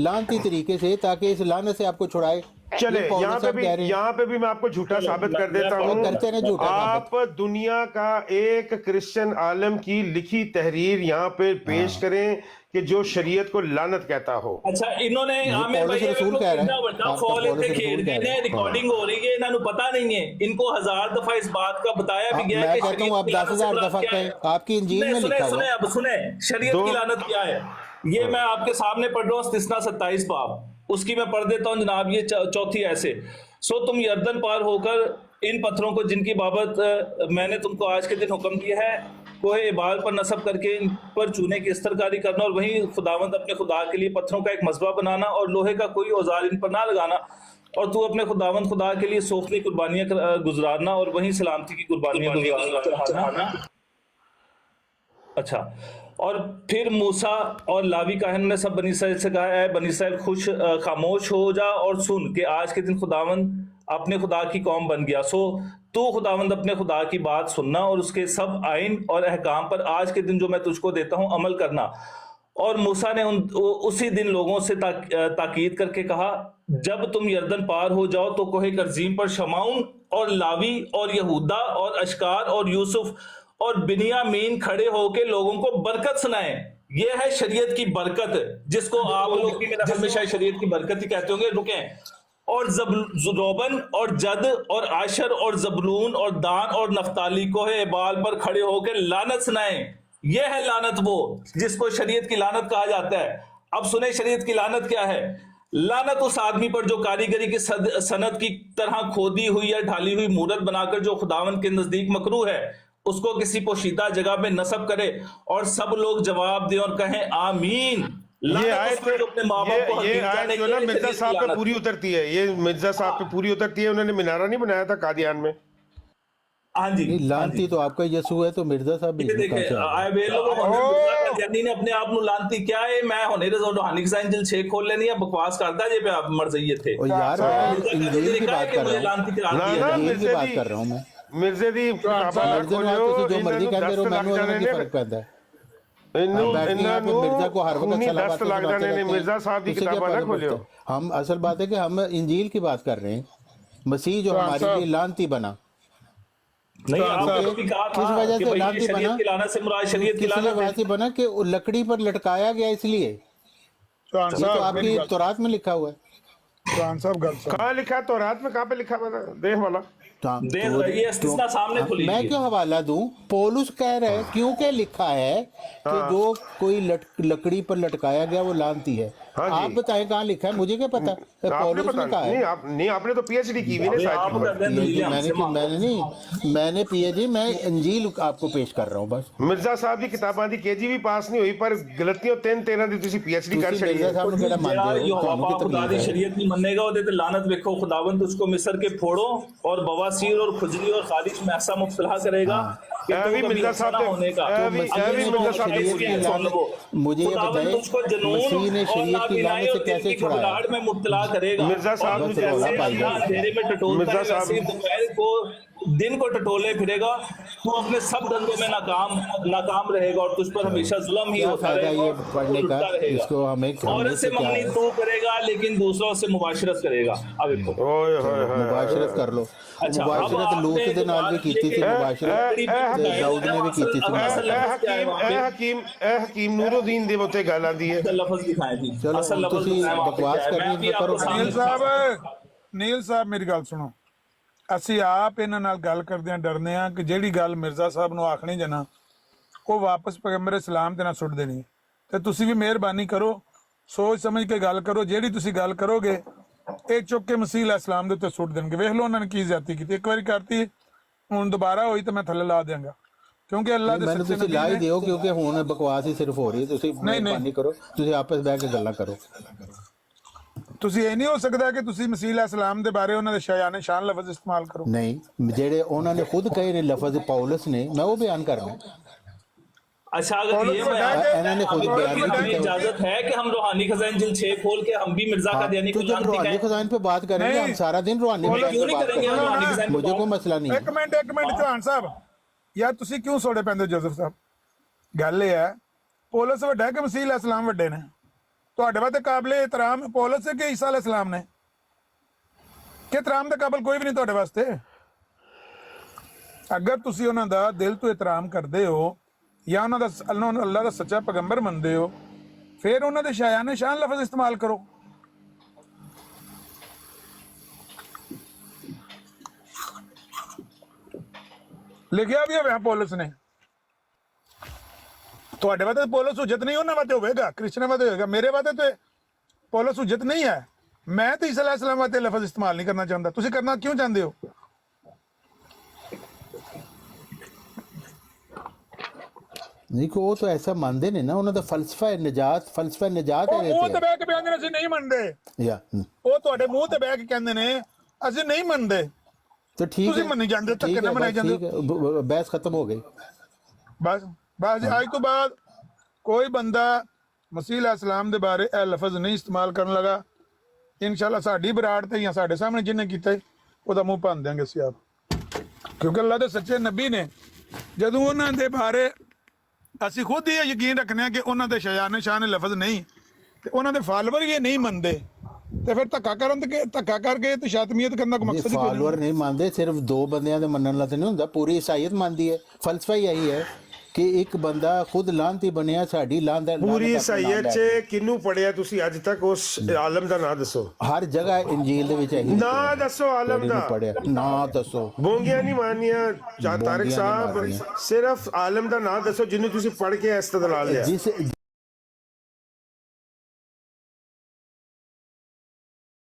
लानती तरीके से ताकि इस लानत से आपको छुड़ाए। चले, ये पौलुस साहब कह रहे हैं। यहाँ पे भी मैं आपको झूठा साबित कर देता वो करते हैं ना हूँ। झूठा आप दुनिया का एक क्रिश्चियन आलम की लिखी तहरीर यहाँ पे पेश करें कि जो शरीयत को लानत कहता हो। अच्छा इन्होंने आमिर पौलुस भाई रसूल कह रहा है। इतना बड़ा आपका फॉल पौलुस इतने रसूल खेल कह गए रहा है। ने, रिकॉर्डिंग हो रही है, इन्होंने पता नहीं है, इनको 1000 दफा इस बात का बताया भी गया है मैं कि कहता हूँ आप 10,000 दफा कहें, आपकी इंजील में लिखा हुआ सुने है। अब सुने शरीयत की लानत क्या है, ये मैं आपके सामने पढ़ रहा हूँ इस्तिस्ना 27 बाब, उसकी मैं पढ़ देता हूँ जनाब, ये चौथी ऐसे। सो तुम यर्दन पार होकर इन पत्थरों को जिनकी बाबत मैंने तुमको आज के दिन हुक्म दिया है कोहे एबाल पर नस्ब करके इन पर चूने की इस्तरकारी करना, और वहीं खुदावंद अपने खुदा के लिए पत्थरों का एक मजबा बनाना और लोहे का कोई औजार इन पर ना लगाना, और तू अपने खुदावंद खुदा के लिए सोफनी कुर्बानियां गुजारना और वहीं सलामती की कुर्बानियां चढ़ाना। अच्छा, और फिर मूसा और लावी काहन ने सब बनी इसराइल से कहा है बनी इसराइल खामोश हो जा और सुन कि आज के दिन खुदावंद अपने खुदा की कौम बन गया। सो तू खुदावंद अपने खुदा की बात सुनना और उसके सब आइन और अहकाम पर आज के दिन जो मैं तुझको देता हूं अमल करना। और मूसा ने उसी दिन लोगों से ताकीद करके कहा जब तुम यर्दन पार हो जाओ तो कोहे करजीम पर शमाउन और लावी और यहूदा और अशकार और यूसुफ और बिनियामीन खड़े होके लोगों को बरकत सुनाएं। ये है शरीयत की बरकत, जिसको आप लोग भी मेरा हमेशा शरीयत की बरकत ही कहते होंगे। रुकें। और ज़ुरोबन और जद और आशर और जबलून और दान और नफ्ताली को है बाल पर खड़े होकर लानत सुनाएं। यह है लानत वो जिसको शरीयत की लानत कहा जाता है। अब सुने शरीयत की लानत क्या है। लानत उस आदमी पर जो कारीगरी की सनत की तरह खोदी हुई या ढाली हुई मूरत बनाकर जो खुदावन के नजदीक मकरूह है उसको किसी पोशीदा जगह में नस्ब करे और सब लोग जवाब दें और कहें आमीन। ये आयत जो ना मिर्जा साहब पे पूरी उतरती है, ये मिर्जा साहब पे पूरी उतरती है। उन्होंने मीनारा नहीं बनाया था कादियान में? हाँ जी, नहीं, हाँ लानती जी। तो आपका यसु है, तो मिर्जा साहब भी ये देखे कहाँ से आ गए? आए वे लोग जर्नी ने अपने आप ਨੂੰ ਲਾਂਤੀ ਕਿਆ ਹੈ ਮੈਂ ਹੁਣੇ ਰੂਹਾਨੀ ਖਜ਼ਾਨ ਜਲ 6 ਖੋਲ ਲੈਣੀ ਹੈ ਬਕਵਾਸ ਕਰਦਾ ਜੇ पे आप मर जाइए थे और यार मैं इंजील की बात कर रहा हूँ, ਲਾਂਤੀ ਕਰਾ ना, दिया ना, इंजील की मिर्जे बात दी- कर रहा हूँ मैं। ਮਿਰਜ਼ੇ ਦੀ ਕਿਤਾਬਾਂ ਨਾ मिर्जे ਖੋਲਿਓ, ਤੁਸੀਂ ਜੋ ਇਹਨਾਂ मर्जी ਨੂੰ कहते रहो, 10 ਲੱਗ मैंने ਜਾਣੇ की ਨੇ फर्क पैदा है। ਇਹਨੂੰ बैठे ਇਹਨਾਂ यहाँ पे ਨੂੰ मिर्जा को हर वक्त खूनी सलाह 10 ਲੱਗ जाने ने मिर्जा साहब की किताबां ना खोलियो। हम असल बात है कि हम इंजील की बात कर रहे हैं, मसीह जो हमारे लिए लानती बना, नहीं तो आपने आप- तो भी कहा किस था वजह कि से भाई लानती ये शरीयत बना? की लानत से मुराद शरीयत की किस लानत है। बात से बना कि वो लकड़ी पर लटकाया गया, इसलिए चौहान ये तो साहब आपकी तौरात में लिखा हुआ है। चौहान साहब गल सुनो। कहाँ लिखा तो रात में कहाँ पे लिखा हुआ था? देख वाला देख रही है इस्तिस्ना सामने खुली मैं हुई है। क्यों हवाला दूं? पौलुस कह रहे हैं क्योंकि लिखा है कि जो कोई लकड़ी पर लटकाया गया वो लानती है। हाँ जी। आप बताएं कहाँ लिखा है, मुझे क्या पता? आपने पौलुस पता ने कहा नहीं, है। आप नहीं, आपने तो पीएचडी की हुई अभी ना आप शायद। कर दें दलीलें हमसे मांगो। मैंने पीएचडी, मैं इंजील आपको पेश कर रहा हूँ बस। ਮਿਰਜ਼ਾ ਸਾਹਿਬ ਦੀ ਕਿਤਾਬਾਂ ਦੀ ਕੇਜੀ ਵੀ ਪਾਸ ਨਹੀਂ ਹੋਈ, ਪਰ ਗਲਤੀਆਂ 3-13 ਦੀ ਤੁਸੀਂ ਪੀਐਚਡੀ ਕਰ ਤੁਸੀਂ ਛੜੀ ਮਿਰਜ਼ਾ ਹੈ। ਸਾਹਿਬ ਨੂੰ ਕਿਹੜਾ ਜਿਹੜਾ ਮੰਨਦੇ ਹੋ? ਯਹੋਵਾ ਤੁਹਾਨੂੰ ਕੀ खुदा दी तकलीफ है? शरीयत नहीं मनेगा ਉਹਦੇ ਤੇ ਲਾਨਤ ਵੇਖੋ खुदावंद उसको मिस्र के फोड़ों और बवासीर और खुजली और खारिश में ऐसा मुब्तला करेगा कि ਇਹ ਵੀ तुम कभी मिर्जा ऐसा साहब ना होने का ਇਹ भी मिर्जा साहब शरीयत की की सुन लानत, लो। मुझे ये खुदावंद बताएं, तुझको जुनून मसीह ने और शरीयत की नाबीनाई लानत से और दिल कैसे की छुड़ाया? घबराहट में मुब्तला करेगा। मिर्जा साहब और ने जैसे बोला भाई अल्लाह अंधेरे में टटोलता मिर्जा है साहब- वैसे ही दोपहर को दिन को टटोले फिरेगा। तू अपने सब धंधों में नाकाम रहेगा और तुझ पर हमेशा जुल्म ही क्या होता फायदा रहेगा ये और पढ़ने का? लुटता रहेगा। इसको हमें औरत से क्या मंगनी है? तू करेगा लेकिन दूसरों से मुबाशरत करेगा। अब देखो ਓਏ ਹੋਏ ਹੋਏ मुबाशरत कर लो। अच्छा, मुबाशरत अब लूत आपने दे नाल भी बात की की थी कि- मुबाशरत, दाऊद ने भी की थी असल लफ्ज़ क्या है वहाँ पे? ਇਹ ਹਕੀਮ ਨੂਰੁਦੀਨ ਦੇ ਉੱਤੇ ਗੱਲ ਆਂਦੀ ਹੈ। असल लफ्ज़ दिखाए थी। चलो, असल लफ्ज़ तुसी दिखाए वहाँ पे बकवास क्या है? करनी मैं भी तो करो। आपको सामने ਨੀਲ ਸਾਹਿਬ, ਨੀਲ ਸਾਹਿਬ ਮੇਰੀ ਗੱਲ ਸੁਣੋ। ਅਸੀਂ ਆਪ ਇਹਨਾਂ ਨਾਲ ਗੱਲ ਕਰਦੇ ਆਂ, ਡਰਨੇ ਆ ਕਿ ਜਿਹੜੀ ਗੱਲ ਮਿਰਜ਼ਾ ਸਾਹਿਬ ਨੂੰ ਆਖਣੀ ਜਨਾ ਉਹ ਵਾਪਸ ਪੈਗੰਬਰ ਇਸਲਾਮ ਤੇ ਨਾ ਸੁੱਟ ਦੇਣੀ। ਤੇ ਤੁਸੀਂ ਵੀ ਮਿਹਰਬਾਨੀ ਕਰੋ, ਸੋਚ ਸਮਝ ਕੇ ਗੱਲ ਕਰੋ। ਜਿਹੜੀ ਤੁਸੀਂ ਗੱਲ ਕਰੋਗੇ ਇਹ ਚੁੱਕ ਕੇ ਮਸੀਹ ਅਲੈਹਿਸ ਸਲਾਮ ਦੇ ਉੱਤੇ ਸੁੱਟ ਦੇਣਗੇ। ਵੇਖ ਲਓ ਉਹਨਾਂ ਨੇ ਕੀ ਜ਼ਿਆਦਤੀ ਕੀਤੀ। ਇੱਕ ਵਾਰੀ ਕਰਤੀ, ਹੁਣ ਦੁਬਾਰਾ ਹੋਈ ਤਾਂ ਮੈਂ ਥੱਲੇ ਲਾ ਦਿਆਂਗਾ, ਕਿਉਂਕਿ ਅੱਲਾਹ ਦੇ ਮੈਨੂੰ ਸੱਚੇ ਤੁਸੀਂ ਨਬੀ ਲਾ ਹੀ ਨੇ ਦਿਓ, ਕਿਉਂਕਿ ਹੁਣ ਬਕਵਾਸ ਹੀ ਸਿਰਫ ਹੋ ਰਹੀ ਹੈ। ਤੁਸੀਂ ਨਹੀਂ। ਮਿਹਰਬਾਨੀ ਕਰੋ, ਤੁਸੀਂ ਆਪਸ ਬਹਿ ਕੇ ਗੱਲਾਂ ਕਰੋ। ਤੁਸੀਂ ਇਹ ਨਹੀਂ ਹੋ ਸਕਦਾ ਕਿ ਤੁਸੀਂ ਮਸੀਹ ਅਲੈਹਿਸ ਸਲਾਮ ਦੇ ਬਾਰੇ ਉਹਨਾਂ ਦੇ ਸ਼ਾਇਆਨੇ ਸ਼ਾਨ ਲਫ਼ਜ਼ ਇਸਤੇਮਾਲ ਕਰੋ। नहीं, जेड़े उन्होंने खुद कहे ने लफज पौलुस ने, मैं वो बयान करना। अच्छा, अगर ये इन्होंने खुद बयान भी हमें किया। इजाजत है कि हम रूहानी खजान जिल 6 खोल के हम भी मिर्जा का देने तो को जब जानते रूहानी हैं। खजान पे बात करेंगे, नहीं। हम सारा दिन रूहानी बोलो, खजान क्यों पे नहीं बात करेंगे हम रूहानी खजान करेंगे, पे मुझे कोई बात? मसला नहीं है। ਇੱਕ ਮਿੰਟ ਚੌਹਾਨ ਸਾਹਿਬ, ਯਾਰ ਤੁਸੀਂ ਕਿਉਂ ਸੋੜੇ ਪੈਂਦੇ ਜੋਸਫ ਸਾਹਿਬ? ਗੱਲ ਇਹ ਹੈ, ਪੌਲੁਸ ਵੱਡਾ ਹੈ ਕਿ ਮਸੀਹ ਅਲੈਹਿਸ ਸਲਾਮ ਵੱਡੇ ਨੇ? ਤੁਹਾਡੇ ਵਾਸਤੇ ਕਾਬਲੇ ਇਤਰਾਮ ਪੌਲੁਸ ਹੈ ਕਿ ਈਸਾ ਅਲੈਹਿਸ ਸਲਾਮ ਨੇ? ਕਿ ਇਤਰਾਮ ਦੇ ਕਾਬਲ ਕੋਈ ਵੀ ਨਹੀਂ ਤੁਹਾਡੇ ਵਾਸਤੇ? ਅਗਰ ਤੁਸੀਂ ਉਹਨਾਂ ਦਾ ਦਿਲ ਤੋਂ ਇਤਰਾਮ ਕਰਦੇ ਹੋ ਜਾਂ ਉਹਨਾਂ ਦਾ ਅੱਲਾਹ ਦਾ ਸੱਚਾ ਪੈਗੰਬਰ ਮੰਨਦੇ ਹੋ, ਫਿਰ ਉਹਨਾਂ ਦੇ ਸ਼ਾਇਆਨੇ ਸ਼ਾਨ ਲਫ਼ਜ਼ ਇਸਤੇਮਾਲ ਕਰੋ। ਲਿਖਿਆ ਵੀ ਹੋਇਆ ਪੌਲੁਸ ਨੇ। ਤੁਹਾਡੇ ਵਾਸਤੇ ਪੌਲੁਸ ਹੁਜਤ ਨਹੀਂ, ਉਹਨਾਂ ਵਾਸਤੇ ਹੋਵੇਗਾ, ਕ੍ਰਿਸਚਨਾਂ ਵਾਸਤੇ ਹੋਵੇਗਾ। ਮੇਰੇ ਵਾਸਤੇ ਤੇ ਪੌਲੁਸ ਹੁਜਤ ਨਹੀਂ ਹੈ। ਮੈਂ ਤੇ ਈਸਾ ਅਲੈਹਿਸ ਸਲਾਮ ਵਾਸਤੇ ਲਫ਼ਜ਼ ਇਸਤੇਮਾਲ ਨਹੀਂ ਕਰਨਾ ਚਾਹੁੰਦਾ। ਤੁਸੀਂ ਕਰਨਾ ਕਿਉਂ ਚਾਹੁੰਦੇ ਹੋ? नहीं को वो तो ऐसा मानते नहीं ना, उन्होंने फलसफा है निजात है ਉਹ ਮੂੰਹ ਤੇ ਬਹਿ ਕੇ ਕਹਿੰਦੇ ਨੇ ਅਸੀਂ ਨਹੀਂ ਮੰਨਦੇ। या ਉਹ ਤੁਹਾਡੇ ਮੂੰਹ ਤੇ ਬਹਿ ਕੇ ਕਹਿੰਦੇ ਨੇ ਅਸੀਂ ਨਹੀਂ ਮੰਨਦੇ। तो ठीक ਤੁਸੀਂ है, ਮੰਨੀ ਜਾਂਦੇ, ਧੱਕੇ ठीक ਨਾਲ है, ਮਨਾਈ बस ਜਾਂਦੇ। ठीक है, बहस खत्म हो गई। ਬਸ ਜੀ, ਅੱਜ ਤੋਂ ਬਾਅਦ ਕੋਈ ਬੰਦਾ ਮਸੀਹ ਅਲੈਹਿਸ ਸਲਾਮ ਦੇ ਬਾਰੇ ਇਹ ਲਫ਼ਜ਼ ਨਹੀਂ ਇਸਤੇਮਾਲ ਕਰਨ ਲਗਾ। ਇਨਸ਼ਾਅੱਲਾ ਸਾਡੀ ਬਰਾੜ ਤੇ ਜਾਂ ਸਾਡੇ ਸਾਹਮਣੇ ਜਿਹਨੇ ਕੀਤਾ ਉਹਦਾ ਮੂੰਹ ਭੰਨ ਦਿਆਂਗੇ ਅਸੀਂ ਆਪ, ਕਿਉਂਕਿ ਅੱਲਾਹ ਦੇ ਸੱਚੇ ਨਬੀ ਨੇ ਜਦੋਂ ਉਹਨਾਂ ਦੇ ਬਾਰੇ ਅਸੀਂ ਖੁਦ ਹੀ ਯਕੀਨ ਰੱਖਦੇ ਹਾਂ ਕਿ ਉਹਨਾਂ ਦੇ ਸ਼ਾਇਆਨੇ ਸ਼ਾਨ ਲਫ਼ਜ਼ ਨਹੀਂ, ਤੇ ਉਹਨਾਂ ਦੇ ਫਾਲੋਅਰ ਇਹ ਨਹੀਂ ਮੰਨਦੇ, ਤੇ ਫਿਰ ਧੱਕਾ ਕਰਕੇ ਤੇ ਸ਼ਾਤਮੀਅਤ ਕਰਨ ਦਾ ਕੋਈ ਮਕਸਦ ਹੀ ਕੋਈ फॉलोअर नहीं। नहीं मानते, सिर्फ दो बंदियां दे मनन ला ते नहीं हुंदा, पूरी ईसाईयत मानदी है। फलसफा यही है कि एक बंदा खुद लानती बनया, साडी लानत है। ਪੂਰੀ ਈਸਾਈਅਤ ਚ ਕਿੰਨੂੰ ਪੜਿਆ ਤੁਸੀਂ ਅੱਜ ਤੱਕ? ਉਸ ਆਲਮ ਦਾ ਨਾਂ ਦੱਸੋ। हर जगह इंजील दे विच है ਨਾਂ ਦੱਸੋ ਆਲਮ ਦਾ। पढ़िया ना दसो। ਬੋਂਗੀਆਂ ਨਹੀਂ ਮਾਰਨੀਆਂ ਤਾਰਿਕ ਬੋਂਗੀਆਂ ਨਹੀਂ ਸਾਹਿਬ, ਮਾਰਨੀਆਂ। ਸਿਰਫ ਆਲਮ ਦਾ ਨਾਂ ਦੱਸੋ ਜਿਹਨੂੰ ਤੁਸੀਂ ਪੜ੍ਹ ਕੇ ਇਸਤਦਲਾਲ ਲਿਆ। जिस